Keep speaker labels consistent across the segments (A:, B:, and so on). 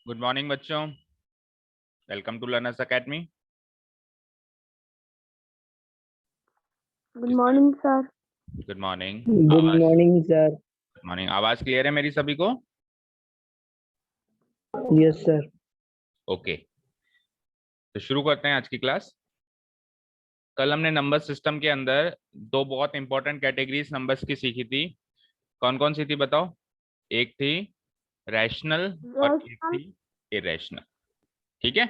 A: Good morning बच्चों। Welcome to learners academy.
B: Good morning sir.
A: Good morning.
C: Good morning sir.
A: Good morning. आवाज clear है मेरी सभी को?
C: Yes sir.
A: ओके, तो शुरू करते हैं आज की क्लास। कल हमने नंबर सिस्टम के अंदर दो बहुत इंपॉर्टेंट कैटेगरीज नंबर्स की सीखी थी। कौन कौन सी थी बताओ? एक थी रैशनल और एक थी इरेशनल। ठीक है,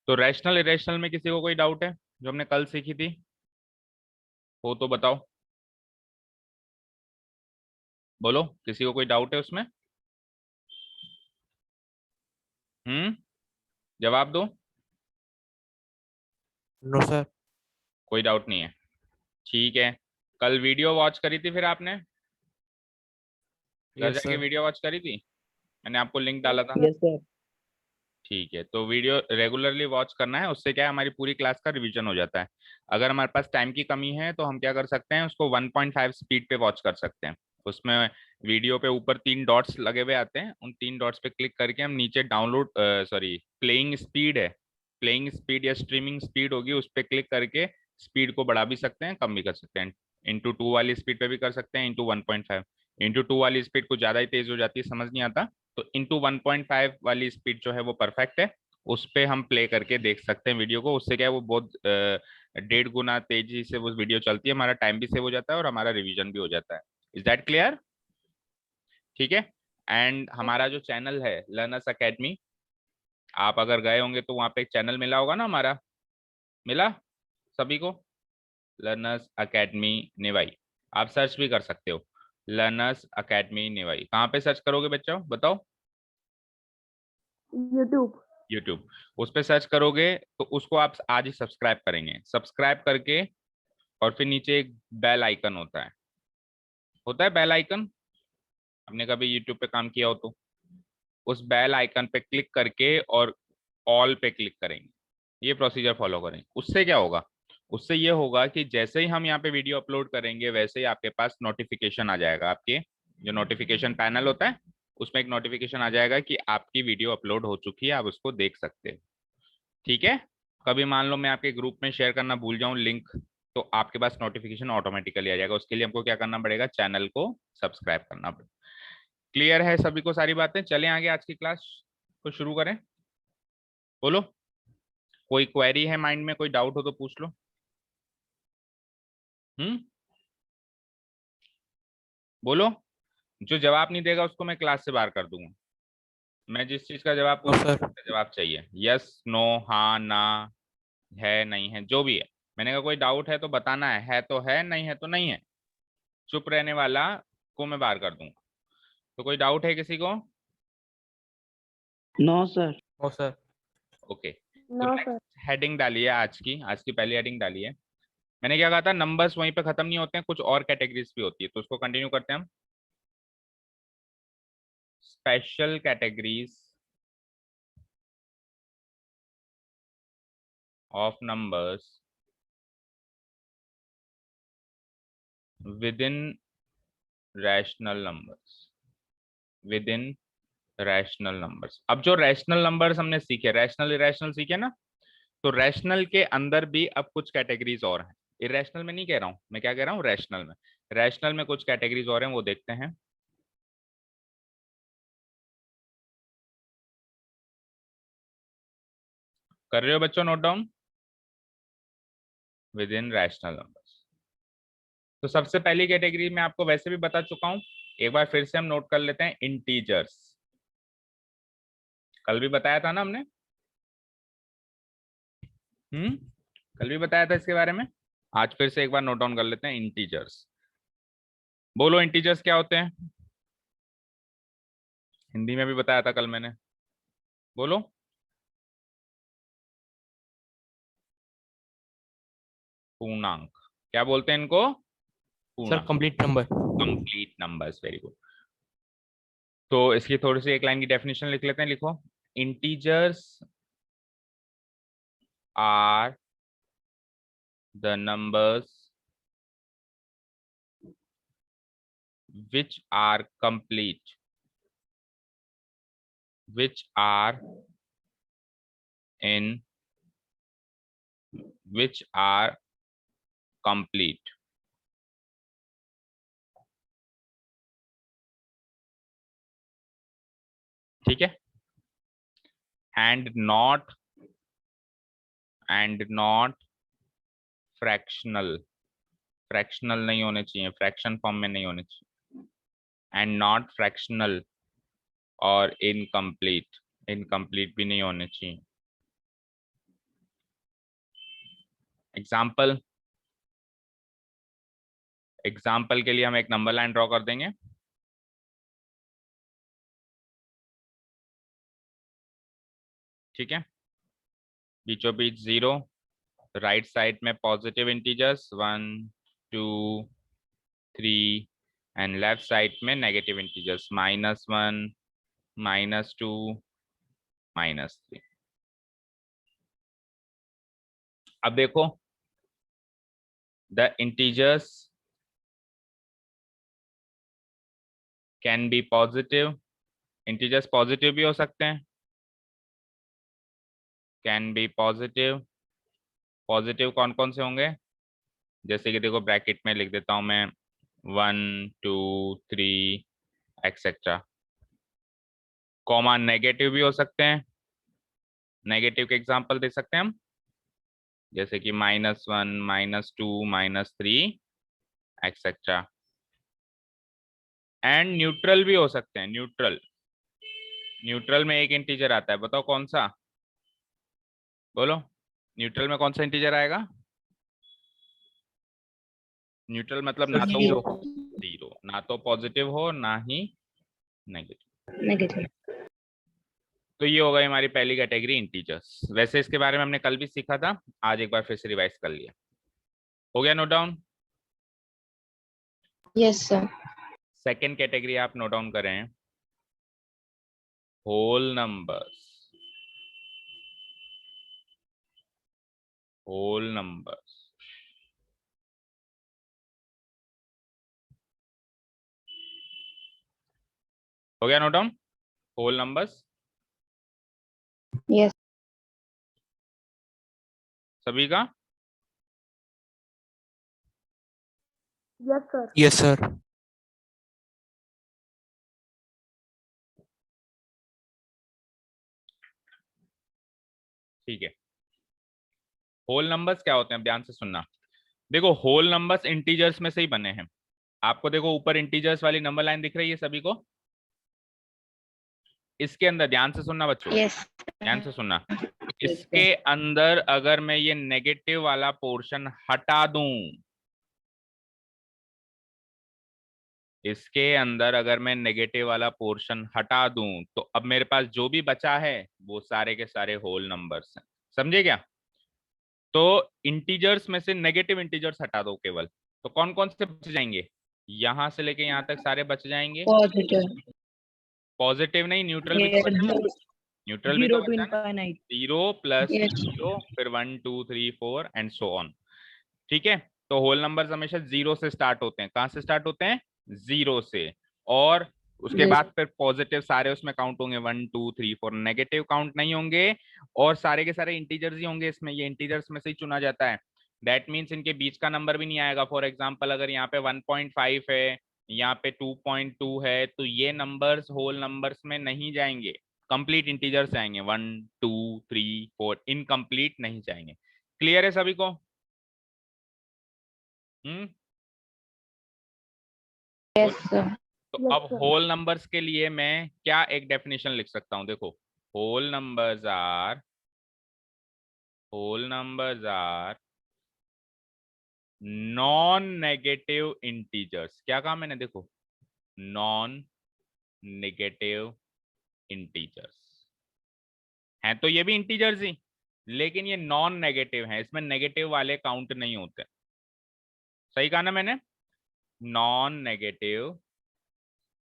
A: तो रैशनल इरेशनल में किसी को कोई डाउट है जो हमने कल सीखी थी? हो तो बताओ, बोलो किसी को कोई डाउट है उसमें? जवाब दो।
D: No sir.
A: कोई डाउट नहीं है, ठीक है। कल वीडियो वॉच करी थी फिर आपने? घर
D: यस
A: जाके
D: सर।
A: वीडियो वॉच करी थी? मैंने आपको लिंक डाला था।
C: Yes sir.
A: ठीक है, तो वीडियो रेगुलरली वॉच करना है, उससे क्या है हमारी पूरी क्लास का रिवीजन हो जाता है। अगर हमारे पास टाइम की कमी है तो हम क्या कर सकते हैं, उसको 1.5 स्पीड पे वॉच कर सकते हैं। उसमें वीडियो पे ऊपर 3 डॉट्स लगे हुए आते हैं, उन 3 डॉट्स पे क्लिक करके हम नीचे डाउनलोड सॉरी प्लेइंग स्पीड है, प्लेइंग स्पीड या स्ट्रीमिंग स्पीड होगी, उस पर क्लिक करके स्पीड को बढ़ा भी सकते हैं, कम भी कर सकते हैं। इंटू 2 वाली स्पीड पे भी कर सकते हैं, इंटू 1.5। इंटू 2 वाली स्पीड कुछ ज़्यादा ही तेज हो जाती है, समझ नहीं आता, तो इंटू 1.5 वाली स्पीड जो है वो परफेक्ट है। उस पे हम प्ले करके देख सकते हैं वीडियो को। उससे क्या है वो बहुत 1.5 गुना तेजी से वो वीडियो चलती है, हमारा टाइम भी सेव हो जाता है और हमारा रिवीजन भी हो जाता है। Is that clear? ठीक है। एंड हमारा जो चैनल है लर्नर्स एकेडमी, आप अगर गए होंगे तो वहाँ पे एक चैनल मिला होगा ना हमारा, मिला सभी को? लर्नर्स एकेडमी निवाई, आप सर्च भी कर सकते हो। लर्नर्स एकेडमी निवाई कहाँ पे सर्च करोगे बच्चों बताओ?
B: यूट्यूब।
A: यूट्यूब, उस पर सर्च करोगे तो उसको आप आज ही सब्सक्राइब करेंगे। सब्सक्राइब करके और फिर नीचे एक बेल आइकन होता है बेल आइकन, आपने कभी यूट्यूब पे काम किया हो तो उस बेल आइकन पे क्लिक करके और ऑल पे क्लिक करेंगे। ये प्रोसीजर फॉलो करें। उससे क्या होगा, उससे ये होगा कि जैसे ही हम यहाँ पे वीडियो अपलोड करेंगे वैसे ही आपके पास नोटिफिकेशन आ जाएगा। आपके जो नोटिफिकेशन पैनल होता है उसमें एक नोटिफिकेशन आ जाएगा कि आपकी वीडियो अपलोड हो चुकी है, आप उसको देख सकते हो। ठीक है, कभी मान लो मैं आपके ग्रुप में शेयर करना भूल जाऊं लिंक, तो आपके पास नोटिफिकेशन ऑटोमेटिकली आ जाएगा। उसके लिए हमको क्या करना पड़ेगा, चैनल को सब्सक्राइब करना पड़ेगा। क्लियर है सभी को सारी बातें? चलें आगे आज की क्लास को शुरू करें। बोलो, कोई क्वेरी है माइंड में, कोई डाउट हो तो पूछ लो। हम्म, बोलो। जो जवाब नहीं देगा उसको मैं क्लास से बाहर कर दूंगा। मैं जिस चीज का जवाब
D: नो
A: पूछ रहा हूँ
D: सर।
A: उसका जवाब चाहिए, यस नो, हाँ ना, है नहीं है, जो भी है। मैंने कहा कोई डाउट है तो बताना है तो है, नहीं है तो नहीं है। चुप रहने वाला को मैं बाहर कर दूंगा। तो कोई डाउट है किसी को?
C: No sir.
D: No sir.
A: Okay, तो
B: नो सर।
A: नेक्स्ट हेडिंग डाली है आज की पहली हेडिंग डाली है। मैंने क्या कहा था, नंबर्स वहीं पे खत्म नहीं होते हैं, कुछ और कैटेगरीज भी होती है, तो उसको कंटिन्यू करते हैं हम। Special categories of numbers with in rational numbers, with in rational numbers. अब जो रैशनल नंबर्स हमने सीखे, रैशनल इरेशनल सीखे ना, तो रैशनल के अंदर भी अब कुछ कैटेगरीज और हैं। इरेशनल में नहीं कह रहा हूं मैं, क्या कह रहा हूँ, रैशनल में। रैशनल में कुछ कैटेगरीज और हैं, वो देखते हैं। कर रहे हो बच्चों note down? With in rational numbers, तो सबसे पहली कैटेगरी मैं आपको वैसे भी बता चुका हूं, एक बार फिर से हम नोट कर लेते हैं। इंटीजर्स, कल भी बताया था ना हमने। हम्म, कल भी बताया था इसके बारे में। आज फिर से एक बार नोट डाउन कर लेते हैं। इंटीजर्स, बोलो इंटीजर्स क्या होते हैं? हिंदी में भी बताया था कल मैंने, बोलो। पूर्णांक, क्या बोलते हैं इनको?
D: सर
A: पूर्णांक,
D: complete number.
A: Complete numbers, very good. तो इसकी थोड़ी सी एक लाइन की डेफिनेशन लिख लेते हैं, लिखो। Integers are the numbers which are complete which are complete. ठीक है, and not fractional नहीं होने चाहिए, फ्रैक्शन फॉर्म में नहीं होने चाहिए, एंड नॉट फ्रैक्शनल और इनकम्प्लीट भी नहीं होने चाहिए। एग्जाम्पल के लिए हम एक नंबर लाइन ड्रॉ कर देंगे। ठीक है, बीचों बीच 0, राइट साइड में positive integers 1 2 3 and left side में नेगेटिव इंटीजर्स -1 -2 -3। अब देखो, the integers can be positive, integers positive भी हो सकते हैं, कैन बी पॉजिटिव। पॉजिटिव कौन कौन से होंगे, जैसे कि देखो ब्रैकेट में लिख देता हूं मैं 1 2 3 एक्सेट्रा। कॉमा नेगेटिव भी हो सकते हैं, नेगेटिव के एग्जांपल दे सकते हैं हम, जैसे कि -1 -2 -3 एक्सेट्रा। एंड न्यूट्रल भी हो सकते हैं, न्यूट्रल में एक इंटीजर आता है, बताओ कौन सा, बोलो न्यूट्रल में कौन सा इंटीजर आएगा। न्यूट्रल मतलब ना तो जीरो, ना तो पॉजिटिव हो ना ही नेगेटिव। तो ये हो गई हमारी पहली कैटेगरी इंटीजर्स। वैसे इसके बारे में हमने कल भी सीखा था, आज एक बार फिर से रिवाइज कर लिया। हो गया note down?
B: Yes sir.
A: Second category आप नोट डाउन करें, होल नंबर्स। होल नंबर्स हो गया note down, whole numbers
B: yes
A: सभी का।
B: Yes sir.
D: Yes sir.
A: ठीक है, होल नंबर्स क्या होते हैं, ध्यान से सुनना। देखो होल नंबर्स इंटीजर्स में से ही बने हैं। आपको देखो ऊपर इंटीजर्स वाली नंबर लाइन दिख रही है सभी को, इसके अंदर ध्यान से सुनना बच्चों,
B: यस
A: ध्यान से सुनना। इसके अंदर अगर मैं ये नेगेटिव वाला पोर्शन हटा दूं, इसके अंदर अगर मैं नेगेटिव वाला पोर्शन हटा दूं, तो अब मेरे पास जो भी बचा है वो सारे के सारे होल नंबर्स हैं। समझे क्या? तो इंटीजर्स में से नेगेटिव इंटीजर्स हटा दो केवल, तो कौन कौन से बच जाएंगे, यहां से लेके यहां तक सारे बच जाएंगे।
B: पॉजिटिव
A: पॉजिटिव नहीं, न्यूट्रल भी तो बचा ना, न्यूट्रल भी तो
C: 0 to
A: बचा ना,
C: infinite.
A: 0 +
B: Yes.
A: 0 फिर 1 2 3 4 एंड सो ऑन। ठीक है, तो होल नंबर्स हमेशा 0 से स्टार्ट होते हैं। कहां से स्टार्ट होते हैं? 0 से। और उसके
B: Yes.
A: बाद फिर पॉजिटिव सारे उसमें काउंट होंगे 1 2 3 4, नेगेटिव काउंट नहीं होंगे। और सारे के सारे इंटीजर्स ही होंगे इसमें, ये इंटीजर्स में से ही चुना जाता है। दैट मीन्स इनके बीच का नंबर भी नहीं आएगा। फॉर एग्जाम्पल अगर यहाँ पे 1.5 है, यहाँ पे 2.2 है, तो ये नंबर्स होल नंबर्स में नहीं जाएंगे, कंप्लीट इंटीजर्स आएंगे 1 2 3 4, इनकम्प्लीट नहीं जाएंगे। क्लियर है सभी को?
B: Yes sir.
A: तो अब होल नंबर्स के लिए मैं क्या एक डेफिनेशन लिख सकता हूं, देखो whole numbers are non negative integers. क्या कहा मैंने? देखो नॉन नेगेटिव इंटीजर्स हैं, तो ये भी इंटीजर्स ही, लेकिन ये नॉन नेगेटिव हैं, इसमें नेगेटिव वाले काउंट नहीं होते। सही कहा ना मैंने? Non negative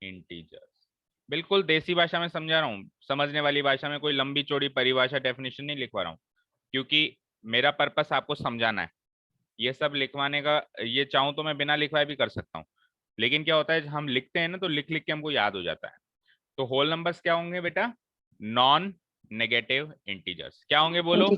A: integers. बिल्कुल देसी भाषा में समझा रहा हूँ, समझने वाली भाषा में, कोई लंबी चौड़ी परिभाषा डेफिनेशन नहीं लिखवा रहा हूँ, क्योंकि मेरा पर्पस आपको समझाना है। ये सब लिखवाने का, ये चाहूँ तो मैं बिना लिखवाए भी कर सकता हूँ, लेकिन क्या होता है हम लिखते हैं ना, तो लिख लिख के हमको याद हो जाता है। तो होल नंबर्स क्या होंगे बेटा? नॉन नेगेटिव इंटीजर्स क्या होंगे? बोलो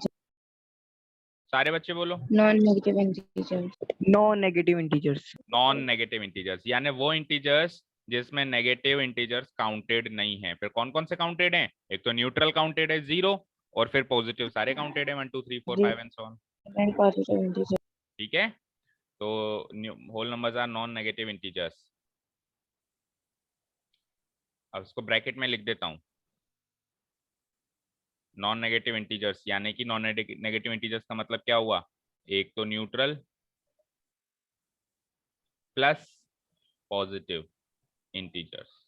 A: सारे बच्चे बोलो।
B: Non negative integers.
C: No negative integers.
A: Non negative integers यानी वो इंटीजर्स जिसमें नेगेटिव इंटीजर्स काउंटेड नहीं है। फिर कौन कौन से काउंटेड हैं? एक तो न्यूट्रल काउंटेड है 0, और फिर पॉजिटिव सारे काउंटेड है 1 2 3 4 5 and so on.
B: And positive integer.
A: ठीक है, तो whole numbers are non negative integers. अब इसको ब्रैकेट में लिख देता हूं। नॉन नेगेटिव इंटीजर्स यानी कि नॉन नेगेटिव इंटीजर्स का मतलब क्या हुआ? एक तो न्यूट्रल प्लस पॉजिटिव इंटीजर्स।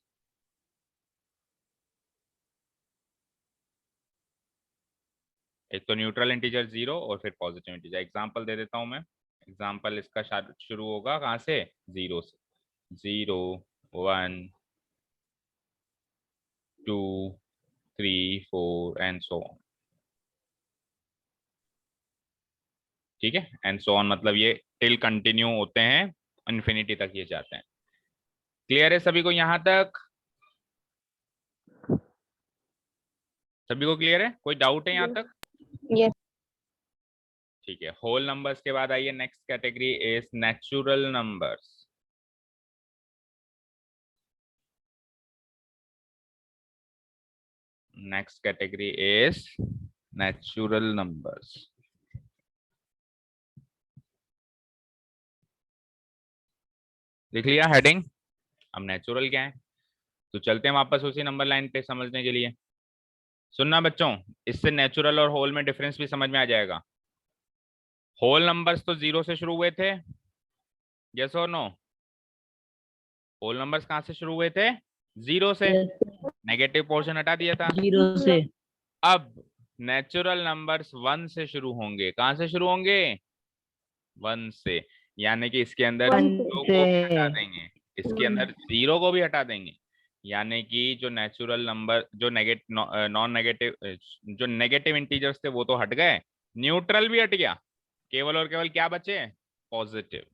A: एक तो न्यूट्रल इंटीजर 0 और फिर पॉजिटिव इंटीजर। एग्जांपल दे देता हूं मैं। एग्जांपल इसका शुरू होगा कहां से? 0 से। 0 1 2 3 4 एंड सो ऑन। ठीक है, एंड सो ऑन मतलब ये टिल कंटिन्यू होते हैं, इन्फिनिटी तक ये जाते हैं। क्लियर है सभी को यहां तक? सभी को क्लियर है? कोई डाउट है यहां तक?
B: यस।
A: ठीक है, होल नंबर्स के बाद आइए next category is natural numbers. Next category is natural numbers. देख लिया हेडिंग? अब नेचुरल क्या है, तो चलते हैं वापस उसी नंबर लाइन पे समझने के लिए। सुनना बच्चों, इससे नेचुरल और होल में डिफरेंस भी समझ में आ जाएगा। होल नंबर्स तो 0 से शुरू हुए थे, यस और नो? होल नंबर्स कहां से शुरू हुए थे? 0 से। नेगेटिव पोर्शन हटा दिया था।
C: 0 से।
A: अब नेचुरल नंबर्स 1 से शुरू होंगे। कहां से शुरू होंगे? 1 से। यानी कि इसके अंदर
B: 1
A: 0 को भी हटा देंगे, इसके अंदर 0 को भी हटा देंगे। यानी कि जो नेचुरल नंबर, जो नॉन नेगेटिव, जो नेगेटिव इंटीजर्स थे वो तो हट गए, न्यूट्रल भी हट गया, केवल और केवल क्या बचे? पॉजिटिव।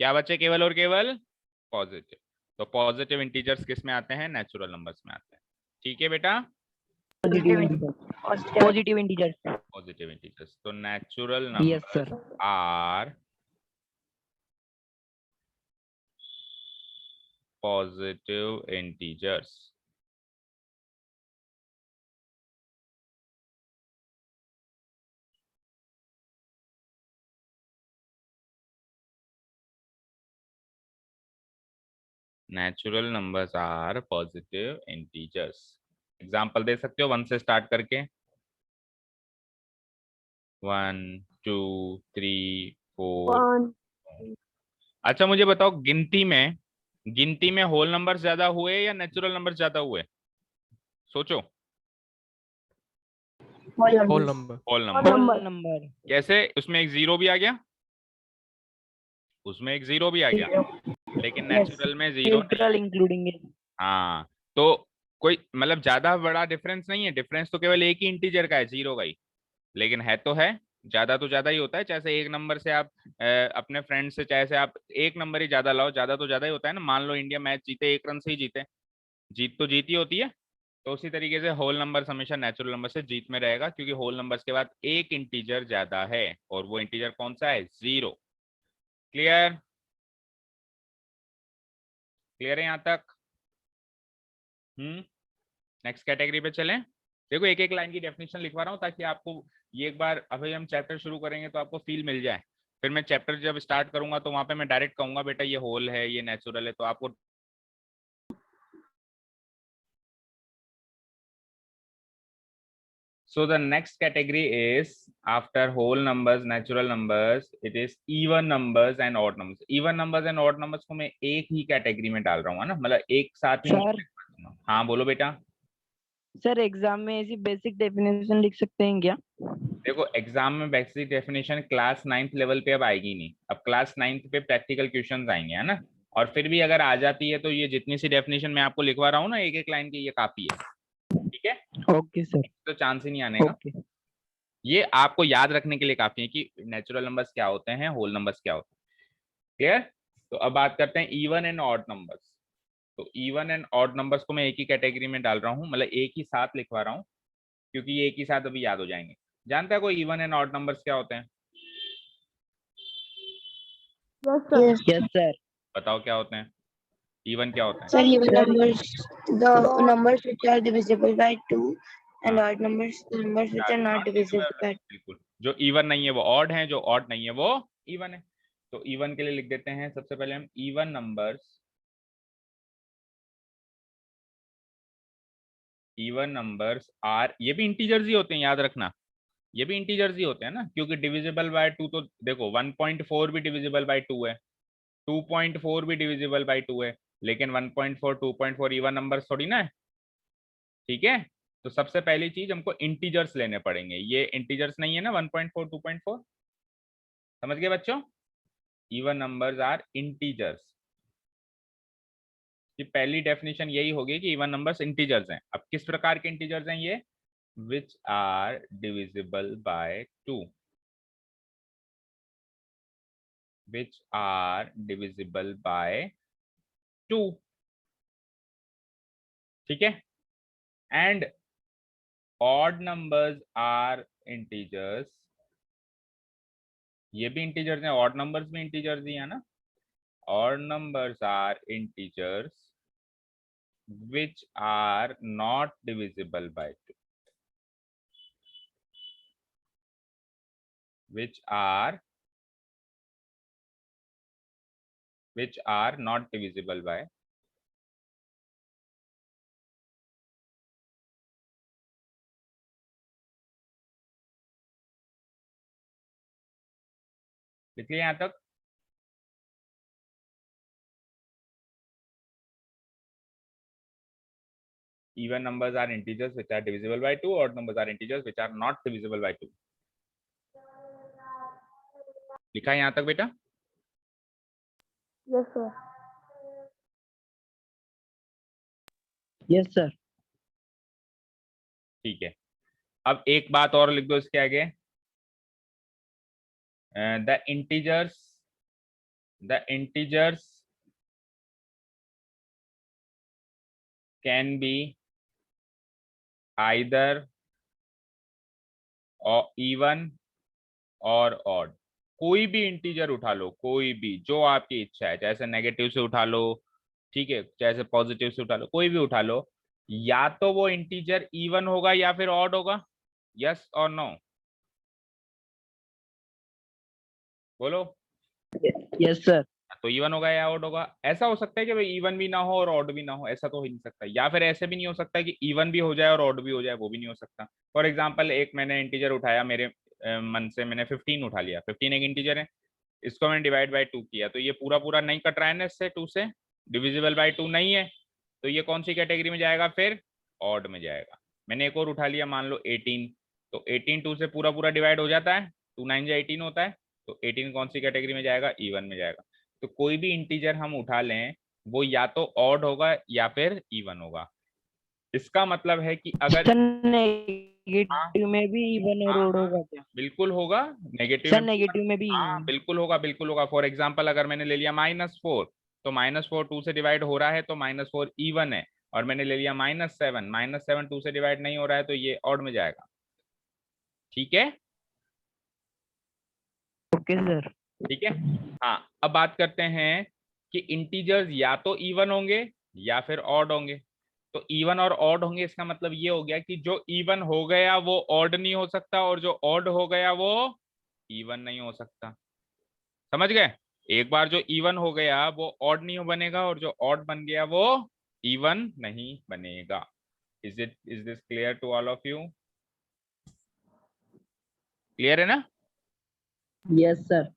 A: क्या बचे? केवल और केवल पॉजिटिव। तो पॉजिटिव इंटीजर्स किस में आते हैं? नेचुरल नंबर्स में आते हैं। ठीक है बेटा,
C: Positive integers. Positive integers.
A: Positive integers. तो natural
C: Yes,
A: numbers
C: sir.
A: Are positive integers. Natural numbers are positive integers. Example दे सकते हो 1 से स्टार्ट करके? 1 2 3 4। अच्छा मुझे बताओ, गिनती में होल नंबर ज्यादा हुए या नेचुरल नंबर ज्यादा हुए? सोचो।
B: Whole
D: number.
A: Whole number.
C: Number.
A: कैसे? उसमें एक 0 भी आ गया, उसमें एक 0 भी आ गया, लेकिन नेचुरल में 0 नहीं।
C: Neutral including it.
A: हाँ, तो कोई मतलब ज्यादा बड़ा डिफरेंस नहीं है। डिफरेंस तो केवल एक ही इंटीजर का है, 0 का ही, लेकिन है तो है। ज्यादा तो ज्यादा ही होता है। चाहे एक नंबर से आप अपने फ्रेंड से, चाहे से आप एक नंबर ही ज्यादा लाओ, ज्यादा तो ज्यादा ही होता है ना। मान लो इंडिया मैच जीते 1 रन से ही जीते, जीत तो जीत ही होती है। तो उसी तरीके से होल नंबर हमेशा नेचुरल नंबर से जीत में रहेगा, क्योंकि होल नंबर्स के बाद एक इंटीजर ज्यादा है, और वो इंटीजर कौन सा है? 0। क्लियर? क्लियर है यहां तक? नेक्स्ट कैटेगरी पे चलें। देखो एक एक लाइन की डेफिनेशन लिखवा रहा हूँ ताकि आपको ये एक बार, अभी हम चैप्टर शुरू करेंगे तो आपको फील मिल जाए। फिर मैं चैप्टर जब स्टार्ट करूंगा तो वहां पे मैं डायरेक्ट कहूंगा बेटा ये होल है, ये नेचुरल है, तो आपको so the next category is after whole numbers, natural numbers, it is even numbers and odd numbers. Even numbers and odd numbers को मैं एक ही कैटेगरी में डाल रहा हूँ ना, मतलब एक साथ ही।
C: Sir.
A: हाँ बोलो बेटा।
C: सर एग्जाम में ऐसी बेसिक डेफिनेशन लिख सकते हैं क्या?
A: देखो एग्जाम में basic definition class 9th level पे अब आएगी नहीं, अब क्लास 9th पे प्रैक्टिकल क्वेश्चंस आएंगे, है ना। और फिर भी अगर आ जाती है तो ये जितनी सी डेफिनेशन मैं आपको लिखवा रहा हूँ ना एक एक लाइन की, ये काफी है। ठीक है,
C: ओके सर।
A: तो चांस ही नहीं आने का।
C: ओके।
A: ये आपको याद रखने के लिए काफी है कि नेचुरल नंबर्स क्या होते हैं, होल नंबर्स क्या होते हैं। क्लियर? तो अब बात करते हैं इवन एंड ऑड नंबर्स। तो इवन एंड ऑड नंबर्स को मैं एक ही कैटेगरी में डाल रहा हूँ, मतलब एक ही साथ लिखवा रहा हूँ, क्योंकि ये एक ही साथ अभी याद हो जाएंगे। जानता है कोई इवन एंड ऑड नंबर्स क्या होते हैं?
B: Yes.
C: Yes, sir.
A: बताओ क्या होते हैं? इवन क्या होता है?
B: Sir, even
C: Sir,
B: numbers, the numbers which are divisible by 2, and
A: हाँ,
B: odd numbers, the numbers which are not divisible by 2.
A: बिल्कुल। जो इवन नहीं है वो ऑड है, जो ऑड नहीं है वो इवन है। तो इवन के लिए लिख देते हैं सबसे पहले हम even numbers. Even numbers are, ये भी इंटीजर्स ही होते हैं, याद रखना, ये भी इंटीजर्स ही होते हैं ना, क्योंकि डिविजिबल बाय 2 तो देखो 1.4 भी डिविजिबल बाय 2 है, 2.4 भी डिविजिबल बाय 2 है, लेकिन 1.4 2.4 इवन नंबर्स थोड़ी ना है। ठीक है, तो सबसे पहली चीज हमको इंटीजर्स लेने पड़ेंगे। ये इंटीजर्स नहीं है ना 1.4 2.4, समझ गए बच्चों? Even numbers are integers. कि पहली डेफिनेशन यही होगी कि इवन नंबर्स इंटीजर्स हैं। अब किस प्रकार के इंटीजर्स हैं ये? Which are divisible by 2, which are divisible by 2। ठीक है, and odd numbers are integers, ये भी इंटीजर्स हैं, ऑड नंबर्स भी इंटीजर्स ही है ना। Odd numbers are integers which are not divisible by 2, which are not divisible by 2। लिखिए यहां तक। even numbers are integers which are divisible by 2, odd numbers are integers which are not divisible by 2। लिखा है यहां तक बेटा?
B: Yes, sir.
C: yes, sir.
A: ठीक है, अब एक बात और लिख दो इसके आगे। The integers can be either even और ऑड। कोई भी इंटीजर उठा लो, कोई भी जो आपकी इच्छा है, जैसे नेगेटिव से उठा लो, ठीक है, जैसे पॉजिटिव से उठा लो, कोई भी उठा लो, या तो वो इंटीजर इवन होगा या फिर ऑड होगा। यस और नो बोलो।
C: Yes, sir.
A: तो इवन होगा या ऑड होगा। ऐसा हो सकता है कि भाई इवन भी ना हो और ऑड भी ना हो, ऐसा तो हो ही नहीं सकता। या फिर ऐसे भी नहीं हो सकता कि इवन भी हो जाए और ऑड भी हो जाए, वो भी नहीं हो सकता। फॉर एग्जाम्पल, एक मैंने इंटीजर उठाया, मेरे मन से मैंने 15 उठा लिया, 15 एक इंटीजर है, इसको मैंने डिवाइड बाय 2 किया, तो ये पूरा पूरा नहीं कट रहा है ना इससे, 2 से डिविजिबल बाय 2 नहीं है, तो ये कौन सी कैटेगरी में जाएगा? फिर ऑड में जाएगा। मैंने एक और उठा लिया, मान लो 18, तो 18 2 से पूरा पूरा डिवाइड हो जाता है, 2 9 जा 18 होता है, तो 18 कौन सी कैटेगरी में जाएगा? इवन में जाएगा। तो कोई भी इंटीजर हम उठा लें, वो या तो ऑड होगा या फिर इवन होगा। इसका मतलब है कि अगर
C: सर नेगेटिव में भी इवन और ऑड होगा क्या?
A: बिल्कुल होगा, नेगेटिव
C: सर
A: में
C: नेगेटिव में भी
A: हाँ बिल्कुल होगा, बिल्कुल होगा। फॉर एग्जाम्पल, अगर मैंने ले लिया -4, तो -4 2 से डिवाइड हो रहा है, तो -4 इवन है। और मैंने ले लिया -7, -7 2 से डिवाइड नहीं हो रहा है, तो ये ऑड में जाएगा। ठीक है,
C: ओके सर।
A: ठीक है। हाँ, अब बात करते हैं कि इंटीजर्स या तो इवन होंगे या फिर ऑड होंगे। तो इवन और ऑड होंगे, इसका मतलब ये हो गया कि जो इवन हो गया वो ऑड नहीं हो सकता, और जो ऑड हो गया वो इवन नहीं हो सकता। समझ गए? एक बार जो इवन हो गया वो ऑड नहीं बनेगा, और जो ऑड बन गया वो इवन नहीं बनेगा। Is this clear to all of you? Clear है ना?
C: Yes sir.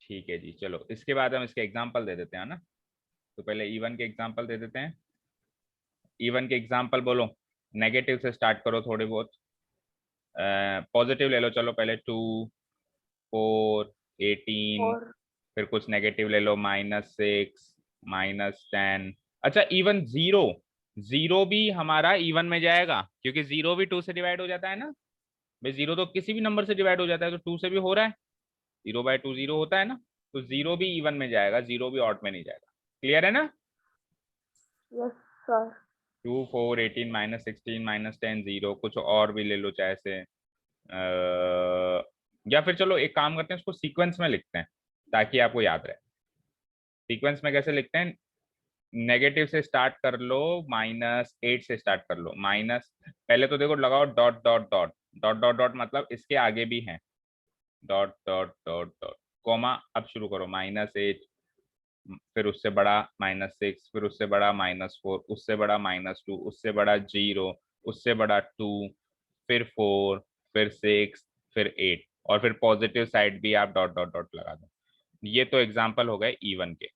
A: ठीक है जी, चलो इसके बाद हम इसके एग्जाम्पल दे देते हैं ना। तो पहले इवन के एग्जाम्पल दे देते हैं। इवन के एग्जाम्पल बोलो, नेगेटिव से स्टार्ट करो थोड़े बहुत। पॉजिटिव ले लो, चलो पहले 2 4 18, फिर कुछ नेगेटिव ले लो, -6 -10। अच्छा, इवन 0, 0 भी हमारा इवन में जाएगा, क्योंकि 0 भी 2 से डिवाइड हो जाता है ना भाई। 0 तो किसी भी नंबर से डिवाइड हो जाता है, तो 2 से भी हो रहा है, 0/2 0 होता है ना, तो 0 भी इवन में जाएगा, 0 भी ऑड में नहीं जाएगा। क्लियर है ना?
B: Yes, sir.
A: 2 4 18 -16 -10 0 कुछ और भी ले लो चाहे से या फिर चलो एक काम करते हैं, उसको सीक्वेंस में लिखते हैं ताकि आपको याद रहे। सीक्वेंस में कैसे लिखते हैं? नेगेटिव से स्टार्ट कर लो, -8 से स्टार्ट कर लो, माइनस पहले तो देखो लगाओ dot dot dot dot dot dot, मतलब इसके आगे भी है dot dot dot dot, comma, अब शुरू करो -8, फिर उससे बड़ा -6, फिर उससे बड़ा -4, उससे बड़ा -2, उससे बड़ा 0, उससे बड़ा 2, फिर 4, फिर 6, फिर 8, और फिर पॉजिटिव साइड भी आप डॉट डॉट डॉट लगा दो। ये तो एग्जाम्पल हो गए इवन के,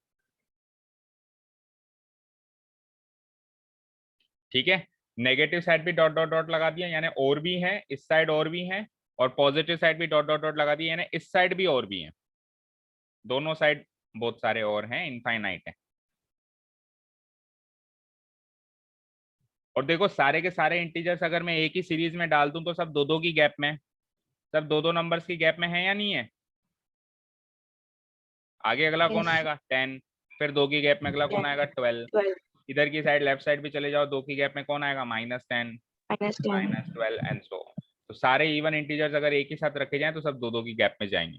A: ठीक है। नेगेटिव साइड भी डॉट डॉट डॉट लगा दिया, यानी और भी है, इस साइड और भी है, और पॉजिटिव साइड भी डॉट डॉट डॉट लगा दिया, यानी इस साइड भी और भी है, दोनों साइड बहुत सारे और हैं, इनफाइनाइट है। और देखो सारे के सारे इंटीजर्स अगर मैं एक ही सीरीज में डाल दूं तो सब दो दो की गैप में, सब दो दो नंबर्स की गैप में है या नहीं है? आगे अगला कौन
B: Yes.
A: आएगा? 10, फिर दो की गैप में अगला कौन आएगा? 12,
B: 12
A: इधर की साइड लेफ्ट साइड भी चले जाओ, दो की गैप में कौन आएगा? -10,
B: -10.
A: -12 एंड सो। तो सारे इवन इंटीजर्स अगर एक ही साथ रखे जाएं तो सब दो दो की गैप में जाएंगे,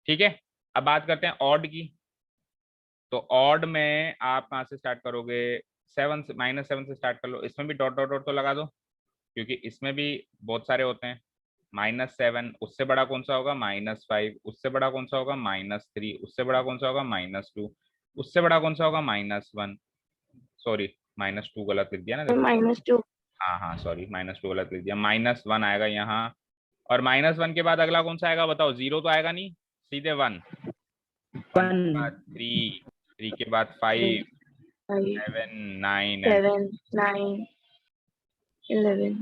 A: ठीक है। अब बात करते हैं ऑड की। तो ऑड में आप कहाँ से स्टार्ट करोगे? 7 से, -7 से स्टार्ट कर लो, इसमें भी डॉट डॉट डॉट तो लगा दो क्योंकि इसमें भी बहुत सारे होते हैं। -7, उससे बड़ा कौन सा होगा? -5, उससे बड़ा कौन सा होगा? -3, उससे बड़ा कौन सा होगा? -2, उससे बड़ा कौन सा होगा? -1, सॉरी -2 गलत लिख दिया ना, देखो।
B: -2.
A: हाँ हाँ सॉरी, -2 गलत लिख दिया, -1 आएगा यहाँ, और -1 के बाद अगला कौन सा आएगा बताओ? 0 तो आएगा नहीं, सीधे 1, 1 के बाद
C: 1.
A: 3, 3 के बाद 5,
B: 5,
A: 7 9 एंड
B: 7, 9, 11.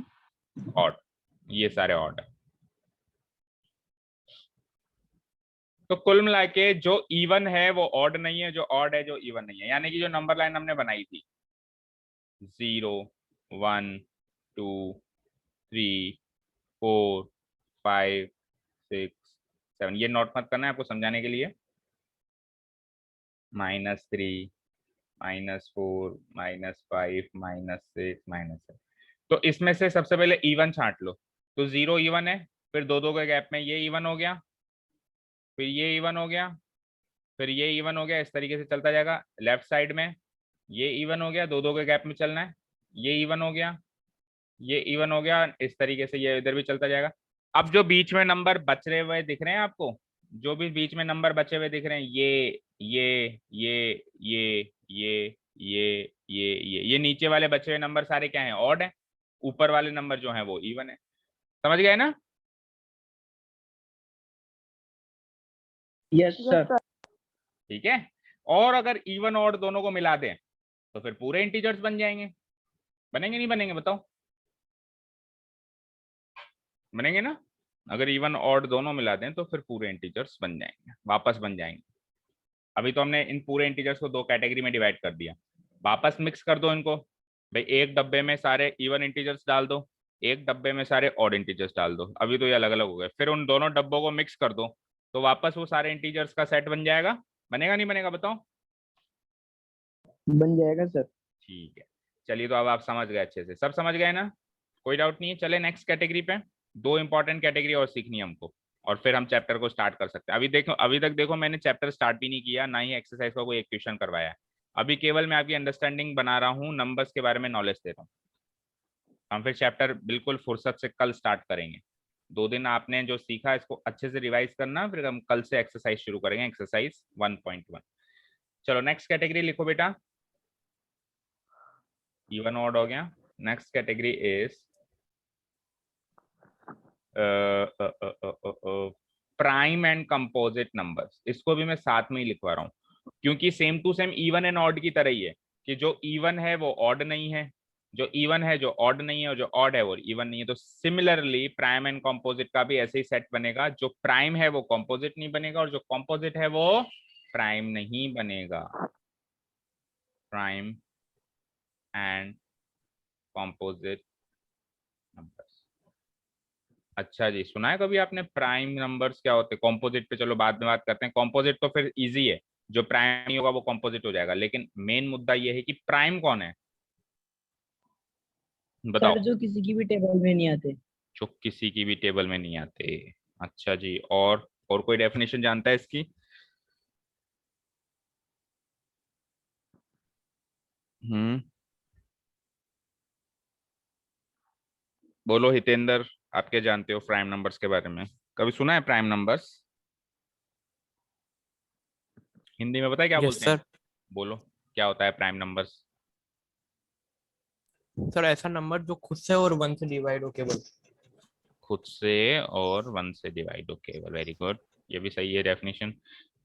A: ऑड। ये सारे ऑड है। तो कुल मिला के जो इवन है वो ऑड नहीं है, जो ऑड है जो इवन नहीं है, यानी कि जो नंबर लाइन हमने बनाई थी 0 1 2 3 4 5 6 7, ये नोट मत करना है आपको समझाने के लिए। -3 -4 -5 -6 -7, तो इसमें से सबसे पहले इवन छांट लो। तो 0 इवन है, फिर दो दो के गैप में ये इवन हो गया, फिर ये इवन हो गया, फिर ये इवन हो गया, इस तरीके से चलता जाएगा। लेफ्ट साइड में ये इवन हो गया, दो दो के गैप में चलना है, ये इवन हो गया, ये इवन हो गया, इस तरीके से ये इधर भी चलता जाएगा। अब जो बीच में नंबर बच रहे हुए दिख रहे हैं आपको, जो भी बीच में नंबर बचे हुए दिख रहे हैं, ये नीचे वाले बचे हुए नंबर सारे क्या हैं? ऑड है। ऊपर वाले नंबर जो हैं वो इवन है। समझ गए ना?
C: Yes, sir.
A: ठीक है। और अगर इवन ऑड दोनों को मिला दें तो फिर पूरे इंटीजर्स बन जाएंगे। बनेंगे नहीं बनेंगे बताओ? बनेंगे ना? अगर इवन ऑड दोनों मिला दें तो फिर पूरे इंटीजर्स बन जाएंगे, वापस बन जाएंगे। अभी तो हमने इन पूरे इंटीजर्स को दो कैटेगरी में डिवाइड कर दिया, वापस मिक्स कर दो इनको। भाई एक डब्बे में सारे इवन इंटीजर्स डाल दो, एक डब्बे में सारे ऑड इंटीजर्स डाल दो, अभी तो ये अलग अलग हो गए, फिर उन दोनों डब्बों को मिक्स कर दो तो वापस वो सारे इंटीजर्स का सेट बन जाएगा। बनेगा नहीं बनेगा बताओ?
C: बन जाएगा सर।
A: ठीक है, चलिए तो अब आप समझ गए, अच्छे से सब समझ गए ना? कोई डाउट नहीं है? चले नेक्स्ट कैटेगरी पे। दो इंपॉर्टेंट कैटेगरी और सीखनी है हमको, और फिर हम चैप्टर को स्टार्ट कर सकते हैं। अभी देखो, अभी तक देखो मैंने चैप्टर स्टार्ट भी नहीं किया, ना ही एक्सरसाइज का कोई एक क्वेश्चन करवाया है। अभी केवल मैं आपकी अंडरस्टैंडिंग बना रहा हूँ, नंबर्स के बारे में नॉलेज दे रहा हूँ। हम फिर चैप्टर बिल्कुल फुर्सत से कल स्टार्ट करेंगे। 2 दिन आपने जो सीखा इसको अच्छे से रिवाइज करना, फिर हम कल से एक्सरसाइज शुरू करेंगे, एक्सरसाइज 1.1। चलो नेक्स्ट कैटेगरी लिखो बेटा। इवन ऑड हो गया। Next category is prime and composite numbers. इसको भी मैं साथ में ही लिखवा रहा हूँ क्योंकि same to same even and odd की तरह ही है कि जो इवन है वो ऑड नहीं है, जो इवन है जो ऑड नहीं है, और जो ऑड है वो इवन नहीं है। तो सिमिलरली प्राइम एंड कंपोजिट का भी ऐसे ही सेट बनेगा, जो प्राइम है वो कंपोजिट नहीं बनेगा और जो कंपोजिट है वो प्राइम नहीं बनेगा। Prime and composite numbers. अच्छा जी, सुना है कभी आपने प्राइम नंबर्स क्या होते हैं? कॉम्पोजिट पे चलो बाद में बात करते हैं। कॉम्पोजिट तो फिर इजी है, जो प्राइम नहीं होगा वो कॉम्पोजिट हो जाएगा। लेकिन मेन मुद्दा ये है कि प्राइम कौन है, बताओ।
C: सर जो किसी की भी टेबल में नहीं आते।
A: जो किसी की भी टेबल में नहीं आते। अच्छा जी, और कोई डेफिनेशन जानता है इसकी? हम्म, बोलो हितेंद्र, आप क्या जानते हो प्राइम नंबर्स के बारे में? कभी सुना है प्राइम नंबर्स? हिंदी में पता है क्या
D: यस
A: बोलते हैं?
D: सर।
A: बोलो, क्या होता है प्राइम नंबर्स?
D: सर ऐसा नंबर जो खुद से और 1 से डिवाइड हो केवल।
A: खुद से और 1 से डिवाइड हो केवल, वेरी गुड, ये भी सही है डेफिनेशन।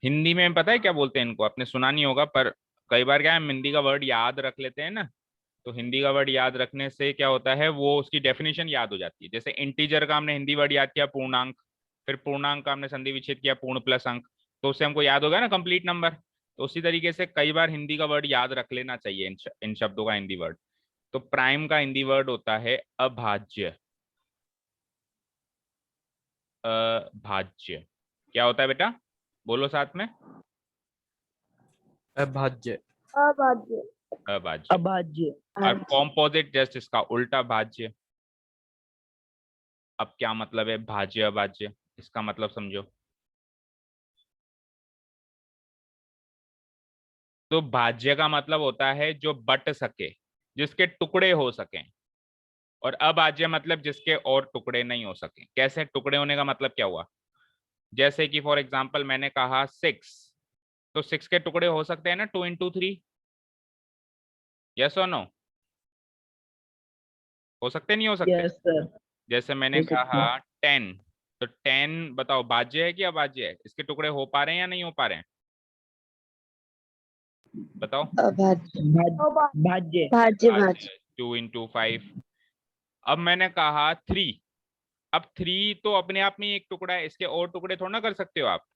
A: हिंदी में पता है क्या बोलते हैं इनको? आपने सुना नहीं होगा, पर कई बार क्या है, हम हिंदी का वर्ड याद रख लेते हैं ना, तो हिंदी का वर्ड याद रखने से क्या होता है, वो उसकी डेफिनेशन याद हो जाती है। जैसे इंटीजर का हमने हिंदी वर्ड याद किया पूर्णांक, फिर पूर्णांक का हमने संधि विच्छेद किया पूर्ण प्लस अंक, तो उससे हमको याद हो गया ना कंप्लीट नंबर। तो उसी तरीके से कई बार हिंदी का वर्ड याद रख लेना चाहिए, इन शब्दों का हिंदी वर्ड। तो प्राइम का हिंदी वर्ड होता है अभाज्य। अभाज्य क्या होता है बेटा? बोलो साथ में।
D: अभाज्य।
B: अभाज्य।
A: अभाज्य।
C: अभाज्य।
A: और कॉम्पोजिट जस्ट इसका उल्टा, भाज्य। अब क्या मतलब है भाज्य अभाज्य, इसका मतलब समझो। तो भाज्य का मतलब होता है जो बट सके, जिसके टुकड़े हो सके। और अभाज्य मतलब जिसके और टुकड़े नहीं हो सके। कैसे टुकड़े होने का मतलब क्या हुआ? जैसे कि फॉर एग्जाम्पल मैंने कहा 6, तो 6 के टुकड़े हो सकते हैं ना 2 into 3, यस और नो? हो सकते नहीं हो सकते?
C: Yes sir.
A: जैसे मैंने
C: हो सकते
A: कहा
C: हैं।
A: 10, तो 10 बताओ भाज्य है कि अभाज्य है? इसके टुकड़े हो पा रहे हैं या नहीं हो पा रहे हैं? बताओ।
B: अभाज्य।
C: भाज्य।
B: भाज्य भाज्य।
A: 2 into 5। अब मैंने कहा 3, अब 3 तो अपने आप में ही एक टुकड़ा है, इसके और टुकड़े थोड़ा ना कर सकते हो आप,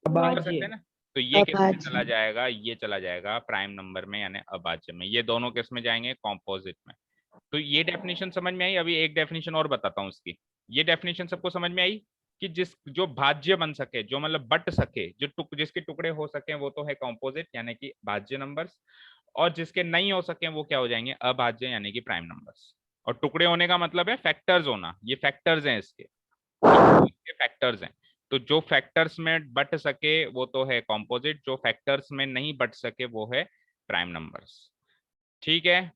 A: कर सकते
C: अभाज्य।
A: हैं ना? तो ये किस में
B: अभाज्य।
A: चला जाएगा? ये चला जाएगा प्राइम नंबर में, यानी अभाज्य में। ये दोनों किस में जाएंगे? कॉम्पोजिट में। तो ये डेफिनेशन समझ में आई? अभी एक डेफिनेशन और बताता हूँ इसकी। ये डेफिनेशन सबको समझ में आई कि जो भाज्य बन सके, जो मतलब बट सके, जिसके टुकड़े हो सके, वो तो है कॉम्पोजिट यानी कि भाज्य नंबर्स। और जिसके नहीं हो सके वो क्या हो जाएंगे? अभाज्य यानी कि प्राइम नंबर्स। और टुकड़े होने का मतलब है फैक्टर्स होना, ये फैक्टर्स हैं इसके, फैक्टर्स हैं। तो जो फैक्टर्स में बट सके वो तो है कॉम्पोजिट, जो फैक्टर्स में नहीं बट सके वो है प्राइम नंबर्स। ठीक है।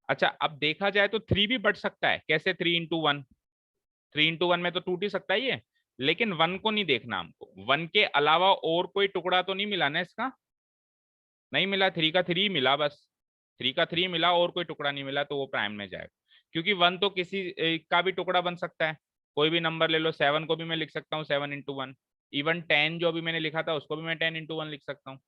A: अच्छा, अब देखा जाए तो 3 भी बट सकता है। कैसे? 3 into 1, 3 into 1 में तो टूट ही सकता ही है। लेकिन 1 को नहीं देखना हमको, 1 के अलावा और कोई टुकड़ा तो नहीं मिला ना इसका? नहीं मिला, 3 का 3 मिला बस, 3 का 3 मिला, और कोई टुकड़ा नहीं मिला, तो वो प्राइम में जाएगा। क्योंकि 1 तो किसी का भी टुकड़ा बन सकता है, कोई भी नंबर ले लो, 7 को भी मैं लिख सकता हूँ 7 into 1। इवन 10 जो अभी मैंने लिखा था उसको भी मैं 10 into 1 लिख सकता हूँ।